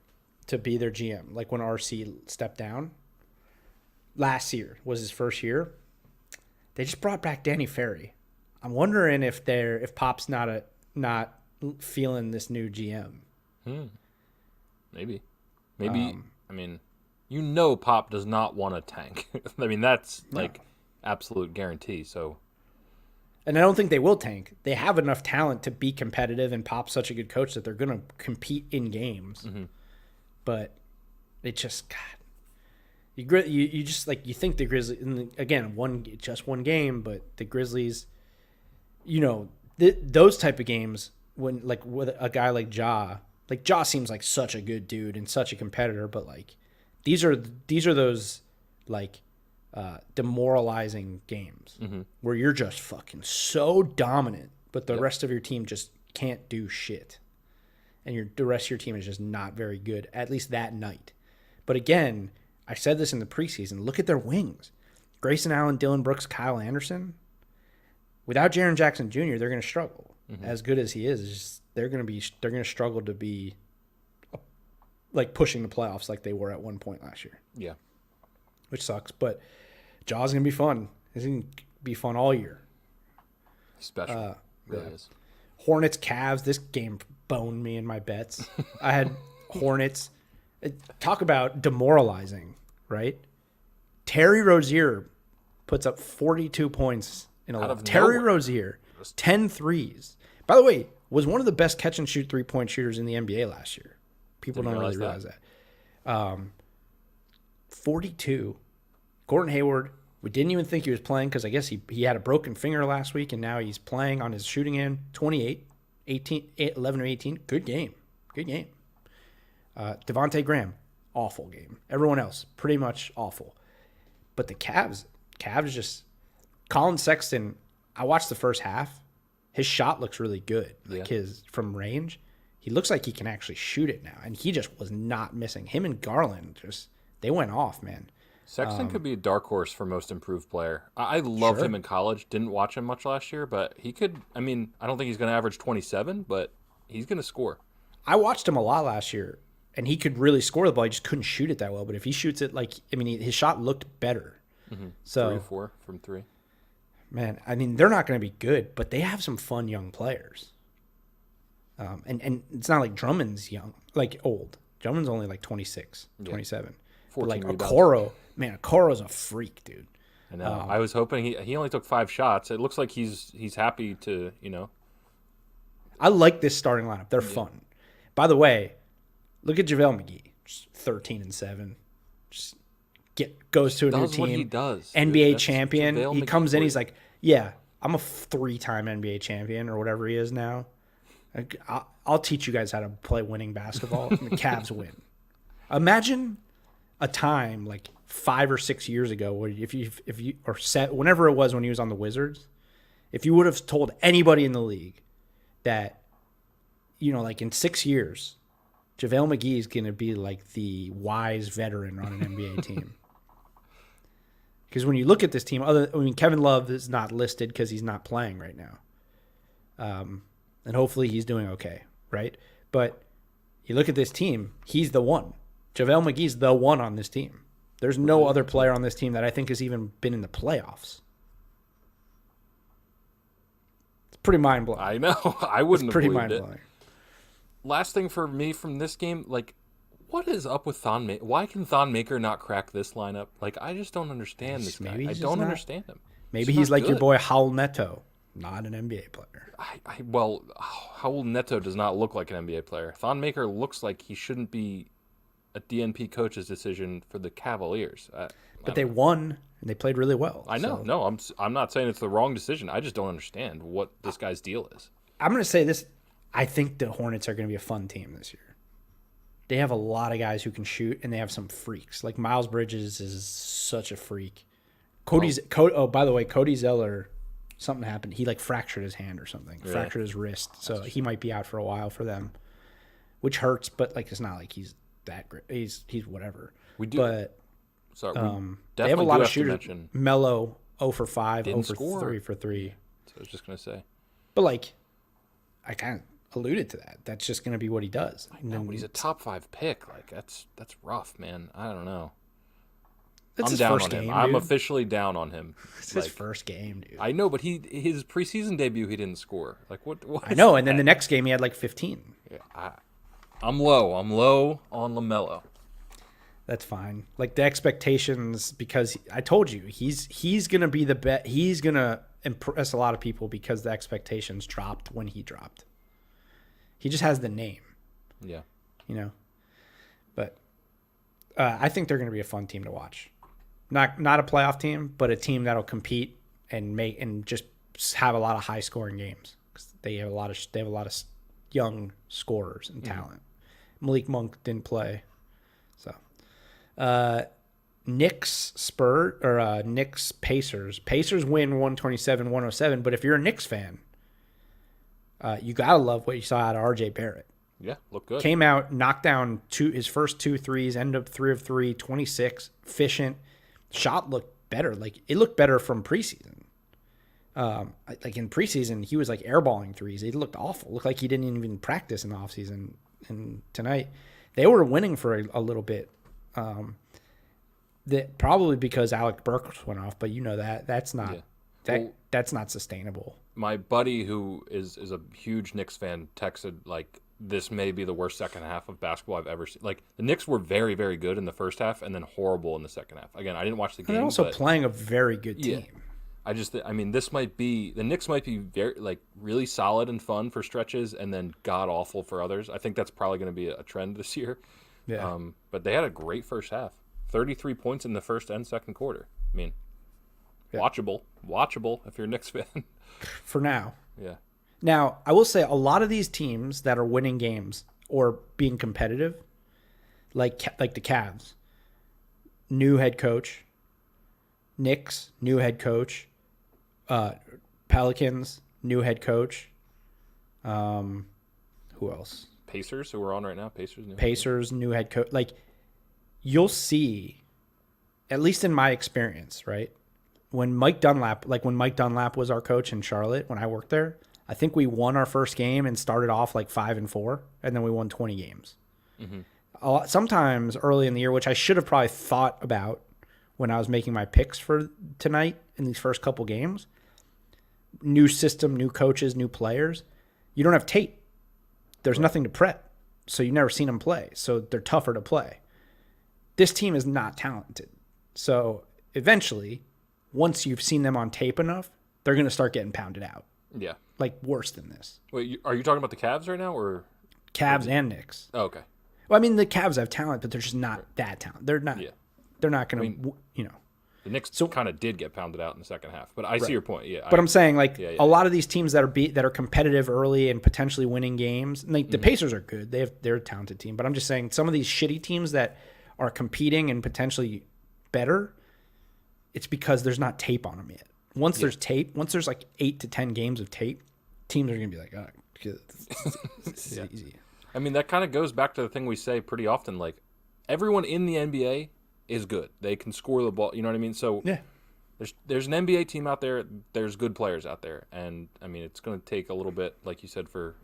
to be their GM. Like when RC stepped down. Last year was his first year. They just brought back Danny Ferry. I'm wondering if Pop's not feeling this new GM. Maybe. I mean, Pop does not want to tank. I mean, that's absolute guarantee. So, and I don't think they will tank. They have enough talent to be competitive, and Pop's such a good coach that they're going to compete in games. But it just, God, you just you think the Grizzlies, and again, just one game, but the Grizzlies, those type of games when with a guy like Ja seems like such a good dude and such a competitor, but these are those demoralizing games where you're just fucking so dominant, but the rest of your team just can't do shit, and the rest of your team is just not very good, at least that night. But again, I said this in the preseason. Look at their wings: Grayson Allen, Dylan Brooks, Kyle Anderson. Without Jaren Jackson Jr., they're going to struggle. As good as he is, they're going to struggle to be pushing the playoffs like they were at one point last year. Yeah, which sucks. But Jaw's going to be fun. It's going to be fun all year. Special, really is. Hornets, Cavs. This game boned me in my bets. I had Hornets. Talk about demoralizing, right? Terry Rozier puts up 42 points in a lot. Terry Rozier, 10 threes. By the way, was one of the best catch and shoot 3-point shooters in the NBA last year. People Didn't don't really realize realize that. 42. Gordon Hayward, we didn't even think he was playing because I guess he had a broken finger last week, and now he's playing on his shooting end. 28, 18, 11 or 18. Good game. Devontae Graham, awful game. Everyone else, pretty much awful. But the Cavs just... Colin Sexton, I watched the first half. His shot looks really good. Like his from range. He looks like he can actually shoot it now. And he just was not missing. Him and Garland, they went off, man. Sexton could be a dark horse for most improved player. I loved him in college. Didn't watch him much last year, but he could. I mean, I don't think he's going to average 27, but he's going to score. I watched him a lot last year, and he could really score the ball. He just couldn't shoot it that well. But if he shoots it his shot looked better. Mm-hmm. So 3 or 4 from 3. Man, I mean, they're not going to be good, but they have some fun young players. And it's not like Drummond's old. Drummond's only like 26, 27. But like Okoro's a freak, dude. I know. I was hoping he only took 5 shots. It looks like he's happy to, I like this starting lineup. They're fun. By the way, look at JaVale McGee, just 13-7. Just goes to a new team. What he does. NBA champion. JaVale He McGee comes in. He's like, yeah, I'm a 3-time NBA champion or whatever he is now. I'll teach you guys how to play winning basketball. And the Cavs win. Imagine a time like 5 or 6 years ago, where whenever it was when he was on the Wizards, if you would have told anybody in the league that, like in 6 years, JaVale McGee is going to be like the wise veteran on an NBA team. Because when you look at this team, Kevin Love is not listed because he's not playing right now. And hopefully he's doing okay, right? But you look at this team, he's the one. JaVale McGee's the one on this team. There's no other player on this team that I think has even been in the playoffs. It's pretty mind-blowing. I know. I wouldn't have believed it. Last thing for me from this game, what is up with Thon Maker? Why can Thon Maker not crack this lineup? I just don't understand this guy. I don't understand him. Maybe he's like your boy Raul Neto, not an NBA player. Raul Neto does not look like an NBA player. Thon Maker looks like he shouldn't be a DNP coach's decision for the Cavaliers. But they won, and they played really well. I know. So. No, I'm not saying it's the wrong decision. I just don't understand what this guy's deal is. I'm going to say this. I think the Hornets are going to be a fun team this year. They have a lot of guys who can shoot, and they have some freaks. Like Miles Bridges is such a freak. By the way, Cody Zeller, something happened. He fractured his hand or something. Really? Fractured his wrist. So he might be out for a while for them, which hurts, but it's not like he's that great. He's whatever. We do. But they have a lot of shooters. Melo 0 for 5, 0 for 3 for 3. So I was just going to say. But I kind of alluded to that. That's just going to be what he does. I know, but he's a top 5 pick. That's rough, man. I don't know. That's I'm down on him. I'm officially down on him. It's his first game, dude. I know, but his preseason debut, he didn't score. What I know, and then the next game he had 15. Yeah, I'm low. I'm low on LaMelo. That's fine. The expectations, because I told you he's gonna be the bet. He's gonna impress a lot of people because the expectations dropped when he dropped. He just has the name. Yeah. But I think they're gonna be a fun team to watch. Not a playoff team, but a team that'll compete and just have a lot of high scoring games because they have a lot of young scorers and talent. Malik Monk didn't play, so Knicks Pacers. Pacers win 127-107. But if you're a Knicks fan, you gotta love what you saw out of RJ Barrett. Yeah, looked good. Came out, knocked down his first 2 threes, ended up 3 of 3, 26, efficient. Shot looked better. It looked better from preseason. In preseason, he was airballing threes. It looked awful. It looked like he didn't even practice in the offseason. And tonight, they were winning for a little bit. Probably because Alec Burks went off, but that's not that's not sustainable. My buddy, who is a huge Knicks fan, texted this may be the worst second half of basketball I've ever seen. The Knicks were very, very good in the first half and then horrible in the second half. Again, I didn't watch the game. They're also playing a very good team. I mean, this might be the Knicks might be very like really solid and fun for stretches, and then god awful for others. I think that's probably going to be a trend this year. Yeah. But they had a great first half, 33 points in the first and second quarter. I mean, watchable if you're a Knicks fan. For now. Yeah. Now, I will say a lot of these teams that are winning games or being competitive, like the Cavs, new head coach. Knicks, new head coach. Pelicans, new head coach. Who else? Pacers, who we're on right now. Pacers, new head coach. Like, you'll see, at least in my experience, right? When Mike Dunlap was our coach in Charlotte when I worked there, I think we won our first game and started off like 5-4, and then we won 20 games. Mm-hmm. Sometimes early in the year, which I should have probably thought about when I was making my picks for tonight in these first couple games, new system, new coaches, new players, you don't have tape. There's nothing to prep, so you've never seen them play, so they're tougher to play. This team is not talented, so eventually, once you've seen them on tape enough, they're going to start getting pounded out. Yeah. Like, worse than this. Wait, are you talking about the Cavs right now, or Cavs and Knicks? Oh, okay. Well, I mean, the Cavs have talent, but they're just not that talented. They're not. Yeah. They're not going to, The Knicks kind of did get pounded out in the second half, but I see your point. Yeah. But I'm saying, a lot of these teams that are competitive early and potentially winning games, like the Pacers are good. They're a talented team. But I'm just saying some of these shitty teams that are competing and potentially better, it's because there's not tape on them yet. Once there's tape, once there's like 8 to 10 games of tape, teams are going to be like, oh, this is easy. I mean, that kind of goes back to the thing we say pretty often. Like, everyone in the NBA is good. They can score the ball. You know what I mean? So there's an NBA team out there. There's good players out there. And, I mean, it's going to take a little bit, like you said, for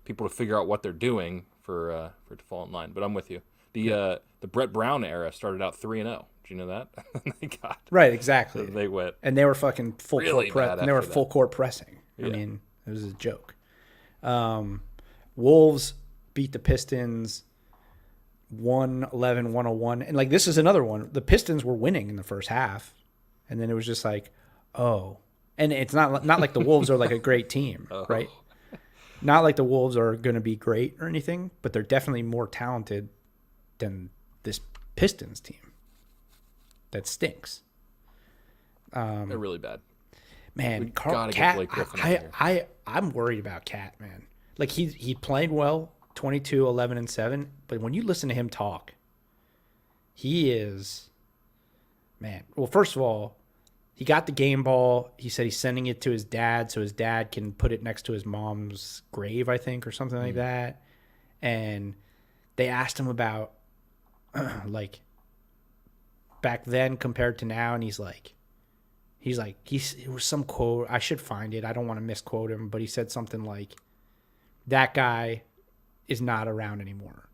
people to figure out what they're doing for it to fall in line. But I'm with you. The Brett Brown era started out 3-0. Do you know that? They got right, exactly. They went, and they were fucking full really court and they were full court pressing. I mean, it was a joke. Wolves beat the Pistons 111-101, and like this is another one. The Pistons were winning in the first half, and then it was just like, oh, and it's not like the Wolves are like a great team, right? Not like the Wolves are going to be great or anything, but they're definitely more talented than this Pistons team that stinks. They're really bad. Man, Cat, I'm worried about Cat, man. Like he played well, 22, 11, and 7, but when you listen to him talk, he is, man. Well, first of all, he got the game ball. He said he's sending it to his dad so his dad can put it next to his mom's grave, I think, or something like that. And they asked him about like back then compared to now, and it was some quote. I should find it. I don't want to misquote him, but he said something like, "That guy is not around anymore.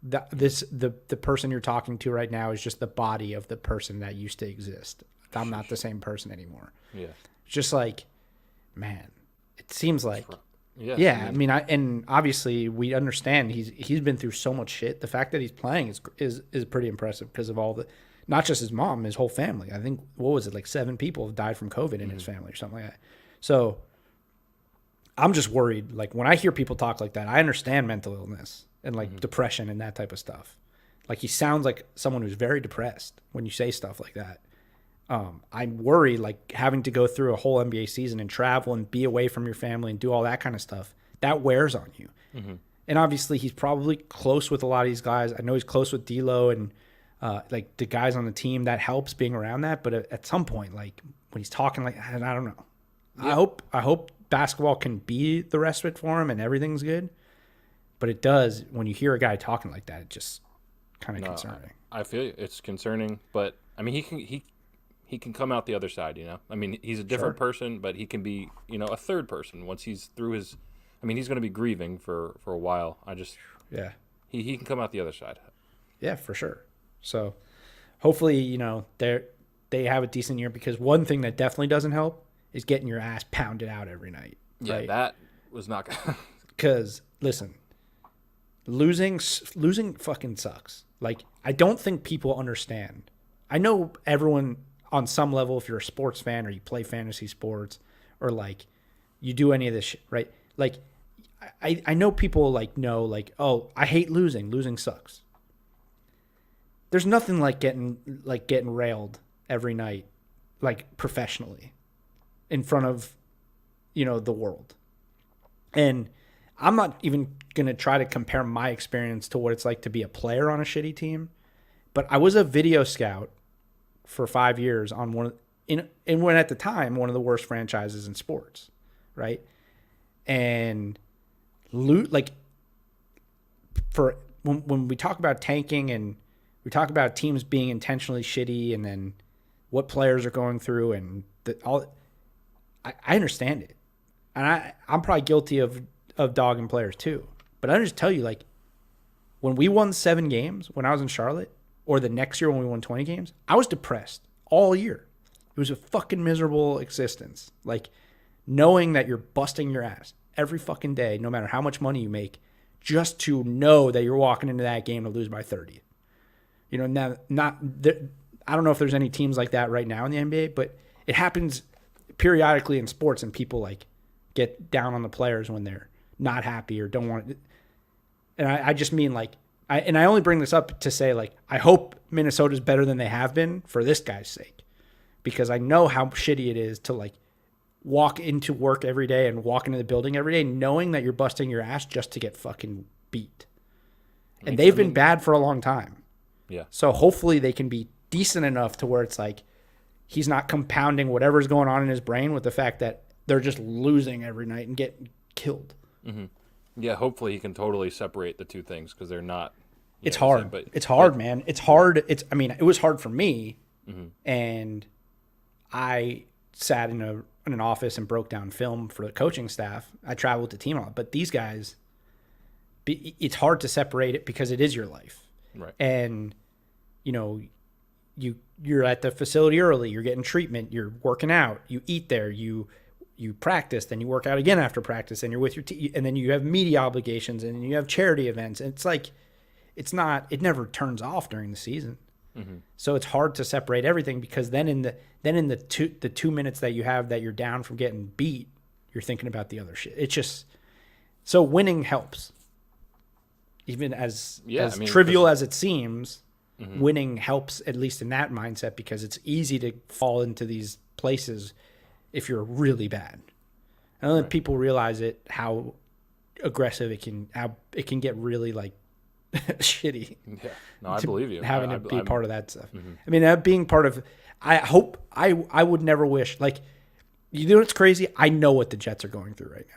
The person you're talking to right now is just the body of the person that used to exist. I'm not the same person anymore." Yeah. It's just like, man, it seems like, yeah. I mean, and obviously we understand he's been through so much shit. The fact that he's playing is pretty impressive because of all the. Not just his mom, his whole family. I think, what was it, like 7 people have died from COVID in his family or something like that. So I'm just worried. Like, when I hear people talk like that, I understand mental illness and, like, depression and that type of stuff. Like, he sounds like someone who's very depressed when you say stuff like that. I'm worried, like, having to go through a whole NBA season and travel and be away from your family and do all that kind of stuff, that wears on you. Mm-hmm. And obviously, he's probably close with a lot of these guys. I know he's close with D'Lo and like the guys on the team. That helps being around that. But at some point, like when he's talking like, I don't know. Yeah. I hope basketball can be the respite for him and everything's good. But it does, when you hear a guy talking like that, it just kind of concerning. I feel you. It's concerning, but I mean, he can come out the other side, you know? I mean, he's a different person, but he can be, you know, a third person once he's through his, I mean, he's going to be grieving for a while. He can come out the other side. Yeah, for sure. So hopefully, you know, they have a decent year, because one thing that definitely doesn't help is getting your ass pounded out every night. Yeah, right? That was not good. Because, listen, losing fucking sucks. Like, I don't think people understand. I know everyone, on some level, if you're a sports fan or you play fantasy sports or like you do any of this shit, right? Like I know people like know like, oh, I hate losing. Losing sucks. There's nothing like getting railed every night, like professionally, in front of, the world. And I'm not even gonna try to compare my experience to what it's like to be a player on a shitty team, but I was a video scout for 5 years on when at the time one of the worst franchises in sports, right? And for when we talk about tanking and we talk about teams being intentionally shitty and then what players are going through and I understand it. And I'm probably guilty of dogging players too. But I just tell you, like, when we won 7 games when I was in Charlotte, or the next year when we won 20 games, I was depressed all year. It was a fucking miserable existence. Like, knowing that you're busting your ass every fucking day, no matter how much money you make, just to know that you're walking into that game to lose by 30. Now, I don't know if there's any teams like that right now in the NBA, but it happens periodically in sports, and people like get down on the players when they're not happy or don't want it. And I just mean like, I only bring this up to say, like, I hope Minnesota's better than they have been for this guy's sake, because I know how shitty it is to like walk into work every day and walk into the building every day knowing that you're busting your ass just to get fucking beat. And they've been bad for a long time. Yeah. So hopefully they can be decent enough to where it's like he's not compounding whatever's going on in his brain with the fact that they're just losing every night and getting killed. Mm-hmm. Yeah, hopefully he can totally separate the two things, because they're not. It's hard. It's hard, man. It's hard. It was hard for me, and I sat in an office and broke down film for the coaching staff. I traveled with the team a lot, but these guys, it's hard to separate it because it is your life. Right. And, you're at the facility early, you're getting treatment, you're working out, you eat there, you practice, then you work out again after practice, and you're with your team, and then you have media obligations, and you have charity events. And it's like, it never turns off during the season. Mm-hmm. So it's hard to separate everything, because then in the 2 minutes that you have that you're down from getting beat, you're thinking about the other shit. It's just, so winning helps. Even as trivial as it seems, winning helps, at least in that mindset, because it's easy to fall into these places if you're really bad. I don't think people realize how aggressive it can get really like shitty. Yeah, no, I believe you. Having to be part of that stuff. Mm-hmm. I mean, being part of, I hope I would never wish, like, what's crazy? I know what the Jets are going through right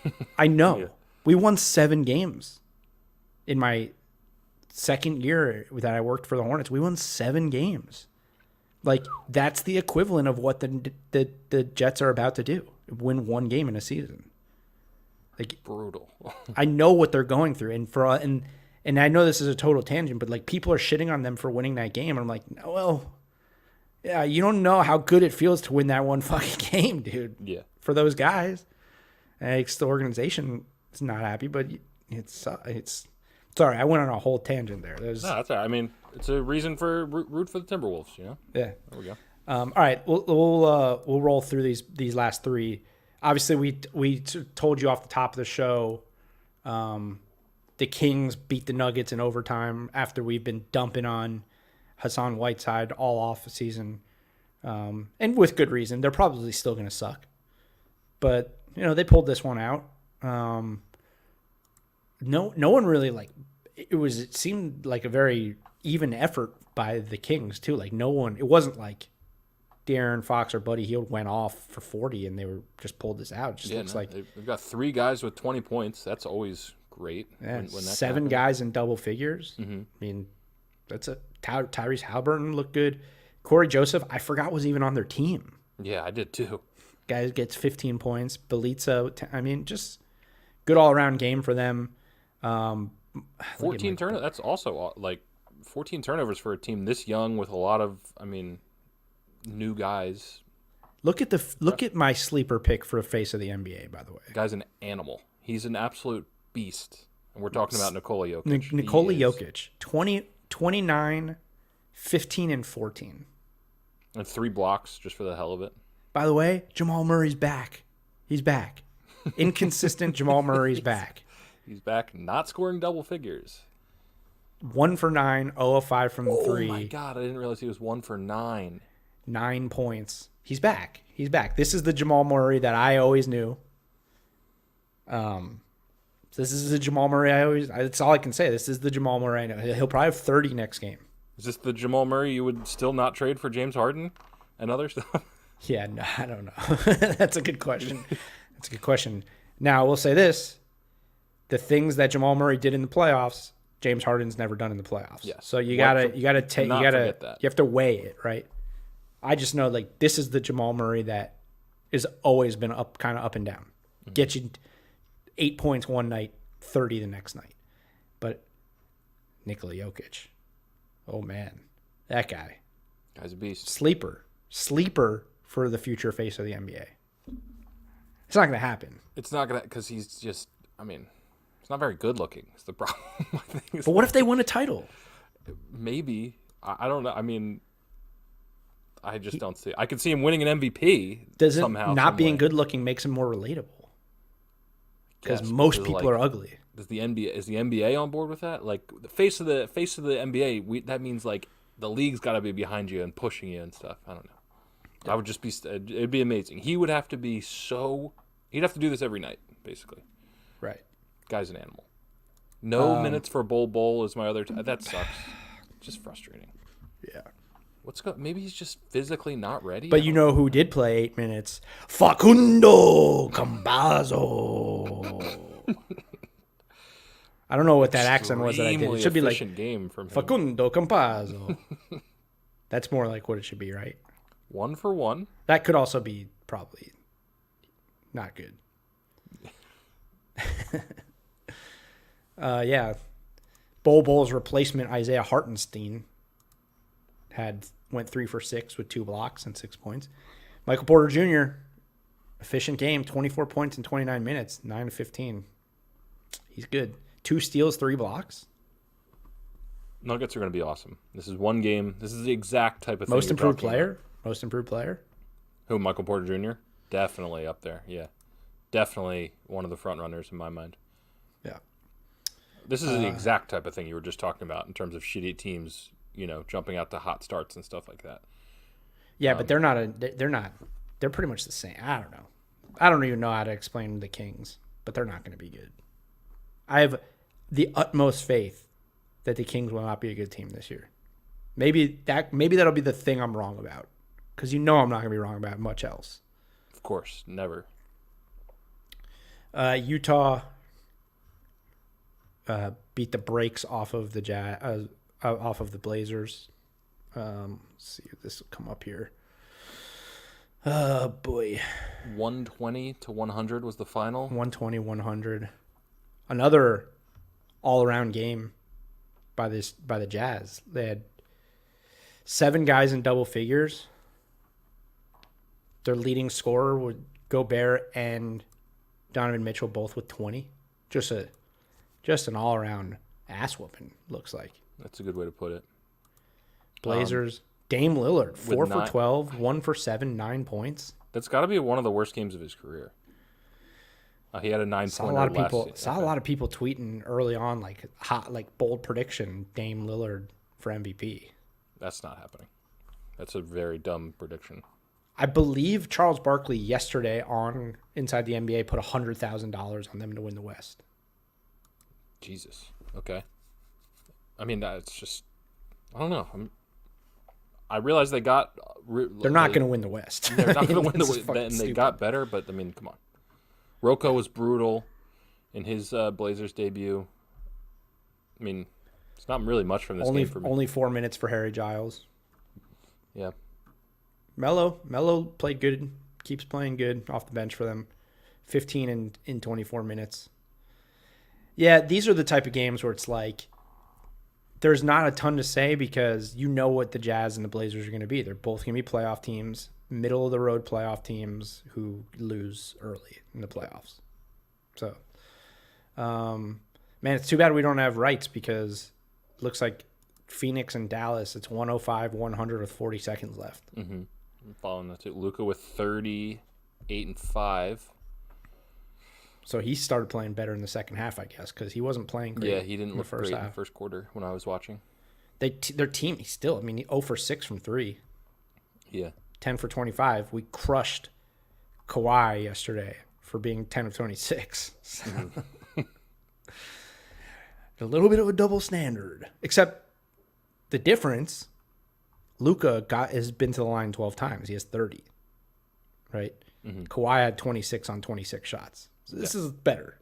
now. I know. Yeah. We won 7 games in my second year that I worked for the Hornets. We won 7 games. Like, that's the equivalent of what the Jets are about to do. Win 1 game in a season. Like, brutal. I know what they're going through, and I know this is a total tangent, but like, people are shitting on them for winning that game, and I'm like, no, well, yeah, you don't know how good it feels to win that one fucking game, dude. Yeah. For those guys, and the organization is not happy, but it's sorry, I went on a whole tangent there. No, that's all right. I mean, it's a reason for root for the Timberwolves, Yeah. There we go. All right, we'll roll through these last 3. Obviously, we told you off the top of the show, the Kings beat the Nuggets in overtime after we've been dumping on Hassan Whiteside all off the season, and with good reason. They're probably still going to suck, but they pulled this one out. No one really it seemed like a very even effort by the Kings too. Like, it wasn't like De'Aaron Fox or Buddy Hield went off for 40 and they were just pulled this out. It just looks like they've got 3 guys with 20 points. That's always great. Yeah, when 7 guys in double figures. Mm-hmm. I mean, that's Tyrese Halliburton looked good. Corey Joseph, I forgot, was even on their team. Yeah, I did too. Guy gets 15 points. Bjelica, I mean, just good all around game for them. 14 turnovers. That's also like 14 turnovers for a team this young with a lot of, new guys. Look at my sleeper pick for a face of the NBA, by the way. The guy's an animal. He's an absolute beast. And we're talking about Nikola Jokic. Nikola Jokic, 29, 15, and 14. And 3 blocks just for the hell of it. By the way, Jamal Murray's back. He's back. Inconsistent Jamal Murray's back. He's back, not scoring double figures. 1 for 9, 0 of 5 from 3. Oh my God, I didn't realize he was 1 for 9. 9 points. He's back. He's back. This is the Jamal Murray that I always knew. This is the Jamal Murray that's all I can say. This is the Jamal Murray I know. He'll probably have 30 next game. Is this the Jamal Murray you would still not trade for James Harden and other stuff? Yeah, no, I don't know. That's a good question. That's a good question. Now, I will say this. The things that Jamal Murray did in the playoffs, James Harden's never done in the playoffs. Yes. So you have to weigh it, right? I just know like this is the Jamal Murray that is always been kind of up and down. Mm-hmm. Get you 8 points one night, 30 the next night. But Nikola Jokic, oh man, that guy's a beast. Sleeper for the future face of the NBA. It's not going to happen. It's not going to, because he's just, he's not very good looking. It's the problem. But what if they win a title? Maybe. I don't know. I just don't see it. I could see him winning an MVP somehow. Not being good looking makes him more relatable? Because most people are ugly. Is the NBA on board with that? Like the face of the NBA, that means like the league's got to be behind you and pushing you and stuff. I don't know. I would just be. It'd be amazing. He would have to be so. He'd have to do this every night, basically. Right. Guy's an animal. No minutes for Bol is my other. That sucks. Just frustrating. Yeah. Maybe he's just physically not ready. But you know who did play 8 minutes? Facundo Campazzo. I don't know what that accent was that I did. It should be like game from him. Facundo Campazzo. That's more like what it should be, right? 1 for 1. That could also be probably not good. Yeah. Bol's replacement, Isaiah Hartenstein, went 3 for 6 with 2 blocks and 6 points. Michael Porter Jr., efficient game, 24 points in 29 minutes, 9 to 15. He's good. 2 steals, 3 blocks. Nuggets are going to be awesome. This is one game. This is the exact type of thing. Most improved player? Most improved player? Who, Michael Porter Jr.? Definitely up there, yeah. Definitely one of the front runners in my mind. Yeah. This is the exact type of thing you were just talking about in terms of shitty teams, jumping out to hot starts and stuff like that. Yeah, but they're pretty much the same. I don't know. I don't even know how to explain the Kings, but they're not going to be good. I have the utmost faith that the Kings will not be a good team this year. Maybe that'll be the thing I'm wrong about, because I'm not going to be wrong about much else. Of course, never. Utah beat the brakes off of the off of the Blazers. Let's see if this will come up here. Oh boy, 120-100 was the final. 120-100. Another all-around game by the Jazz. They had 7 guys in double figures. Their leading scorer would Gobert and Donovan Mitchell both with 20. Just an all-around ass whooping, looks like. That's a good way to put it. Blazers. Dame Lillard, 4 for 12, 1 for 7, 9 points. That's got to be one of the worst games of his career. He had a 9-pointer. Saw a lot of people tweeting early on, bold prediction, Dame Lillard for MVP. That's not happening. That's a very dumb prediction. I believe Charles Barkley yesterday on Inside the NBA put $100,000 on them to win the West. Jesus. Okay. That's just, I don't know. I realize they got. They're not going to win the West. They're not going to win the West, and they got better. But come on. Rocco was brutal in his Blazers debut. It's not really much from this game for me. Only 4 minutes for Harry Giles. Yeah. Melo played good. Keeps playing good off the bench for them. 15 in 24 minutes. Yeah, these are the type of games where it's like there's not a ton to say because you know what the Jazz and the Blazers are going to be. They're both going to be playoff teams, middle-of-the-road playoff teams who lose early in the playoffs. So, man, it's too bad we don't have rights because it looks like Phoenix and Dallas, it's 105-100 with 40 seconds left. Mm-hmm. I'm following that too. Luka with 30, 8 and 5. So he started playing better in the second half, I guess, because he wasn't playing great. Yeah, he didn't look great in the first quarter when I was watching. Their team, still, I mean, 0 for 6 from 3. Yeah. 10 for 25. We crushed Kawhi yesterday for being 10 of 26. Mm-hmm. A little bit of a double standard. Except the difference, Luka has been to the line 12 times. He has 30. Right? Mm-hmm. Kawhi had 26 on 26 shots. So this is better.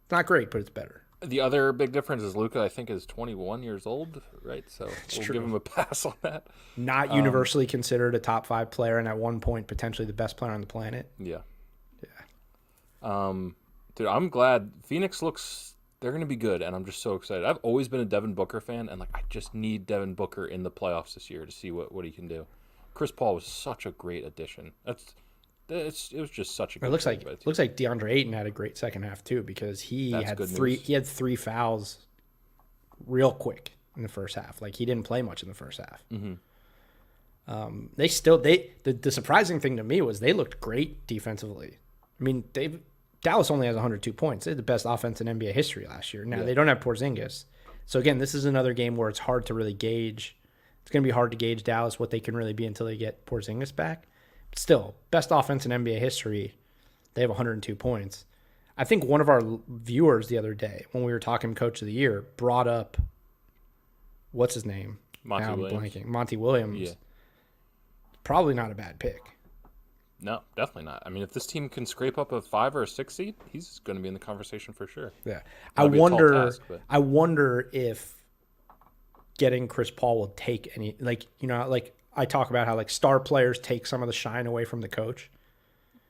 It's not great, but it's better. The other big difference is Luka, I think, is 21 years old, right? So we'll give him a pass on that. Not universally considered a top 5 player, and at one point potentially the best player on the planet. Yeah. Dude, I'm glad Phoenix looks. They're going to be good, and I'm just so excited. I've always been a Devin Booker fan, and I just need Devin Booker in the playoffs this year to see what he can do. Chris Paul was such a great addition. It was just such a good. It looks like DeAndre Ayton had a great second half too, because he had 3 fouls real quick in the first half. Like, he didn't play much in the first half. Mm-hmm. The surprising thing to me was they looked great defensively. I mean, Dallas only has 102 points. They had the best offense in NBA history last year. Now, they don't have Porzingis. So, again, this is another game where it's hard to really gauge. It's going to be hard to gauge Dallas, what they can really be until they get Porzingis back. But still, best offense in NBA history. They have 102 points. I think one of our viewers the other day, when we were talking Coach of the Year, brought up, what's his name? Monty Williams. Monty Williams. Yeah. Probably not a bad pick. No, definitely not. I mean, if this team can scrape up a 5 or a 6 seed, he's going to be in the conversation for sure. Yeah, I wonder if getting Chris Paul will take any, like I talk about how star players take some of the shine away from the coach.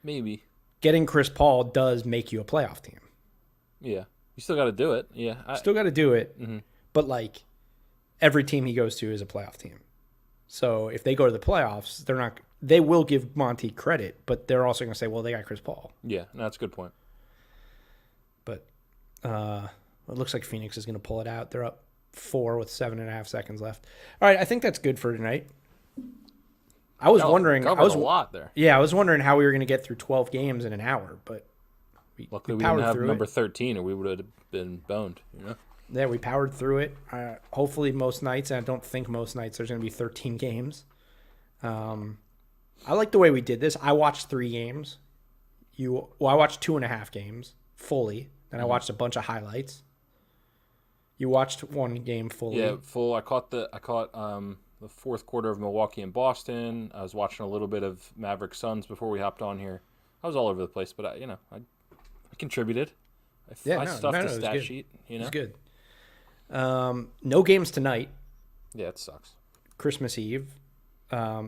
Maybe getting Chris Paul does make you a playoff team. Yeah, you still got to do it. Yeah, still got to do it. Mm-hmm. But every team he goes to is a playoff team. So if they go to the playoffs, they're not. They will give Monty credit, but they're also going to say, well, they got Chris Paul. Yeah, that's a good point. But it looks like Phoenix is going to pull it out. They're up 4 with 7.5 seconds left. All right, I think that's good for tonight. I was wondering. A lot there. Yeah, I was wondering how we were going to get through 12 games in an hour, but luckily we didn't have number 13, or we would have been boned. Yeah, we powered through it. Hopefully, most nights, and I don't think most nights there's going to be 13 games. I like the way we did this. I watched 3 games. I watched 2.5 games fully. Then I watched a bunch of highlights. You watched 1 game fully. Yeah, full. I caught the fourth quarter of Milwaukee and Boston. I was watching a little bit of Maverick Suns before we hopped on here. I was all over the place, but I contributed. I stuffed the stat sheet. It's good. No games tonight. Yeah, it sucks. Christmas Eve.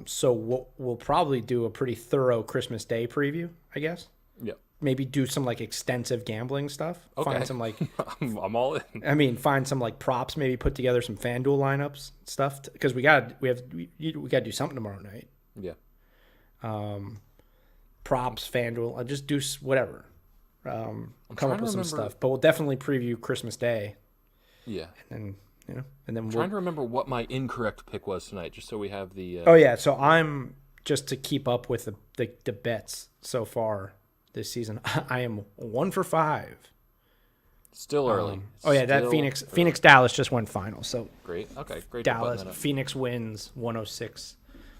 So we'll probably do a pretty thorough Christmas Day preview, I guess. Yeah. Maybe do some extensive gambling stuff. Okay. Find some I'm all in. I mean, find some props. Maybe put together some FanDuel lineups stuff because we got to do something tomorrow night. Yeah. Props, FanDuel. I'll just do whatever. Come up with some stuff, but we'll definitely preview Christmas Day. Yeah. And then I'm trying to remember what my incorrect pick was tonight, just so we have the. Oh yeah, so I'm just to keep up with the bets so far this season. I am 1 for 5. Still early. That Phoenix Dallas just went final. So great. Okay, great. Dallas Phoenix wins 106,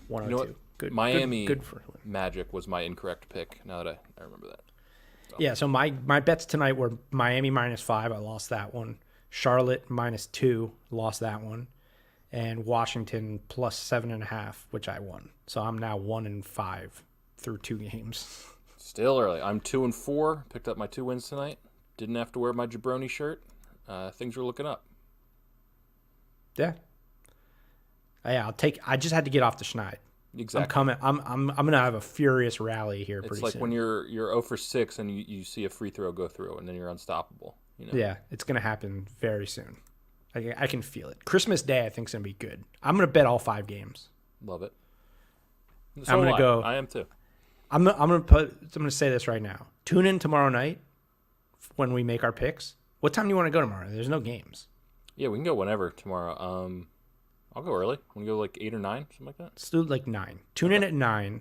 102. You know what? Good. Miami good for Magic was my incorrect pick. Now that I remember that. So. Yeah. So my bets tonight were Miami -5. I lost that one. Charlotte -2, lost that one, and Washington +7.5, which I won. So I'm now 1-5 through 2 games. Still early. I'm 2-4. Picked up my 2 wins tonight. Didn't have to wear my jabroni shirt. Things were looking up. Yeah. Yeah. I just had to get off the schneid. Exactly. I'm coming. I'm gonna have a furious rally here. It's like soon. When you're 0 for 6 and you see a free throw go through, and then you're unstoppable. Yeah, it's going to happen very soon. I can feel it. Christmas Day, I think, is going to be good. I'm going to bet all 5 games. Love it. So I'm going to go. I am too. I'm going to say this right now. Tune in tomorrow night when we make our picks. What time do you want to go tomorrow? There's no games. Yeah, we can go whenever tomorrow. I'll go early. Want to go like 8 or 9, something like that? Let's do like 9. Tune in at 9.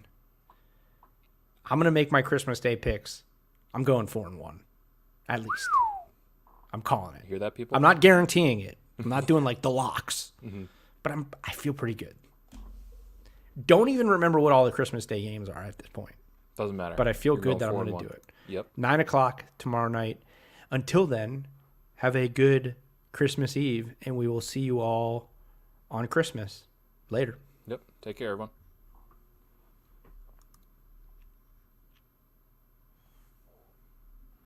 I'm going to make my Christmas Day picks. I'm going 4-1. At least. I'm calling it. You hear that, people? I'm not guaranteeing it. I'm not doing like the locks. But I feel pretty good. Don't even remember what all the Christmas Day games are at this point. Doesn't matter. But I feel You're good that I'm going going to 4-1. do it. Yep. 9 o'clock tomorrow night. Until then, have a good Christmas Eve, and we will see you all on Christmas. Later. Yep. Take care, everyone.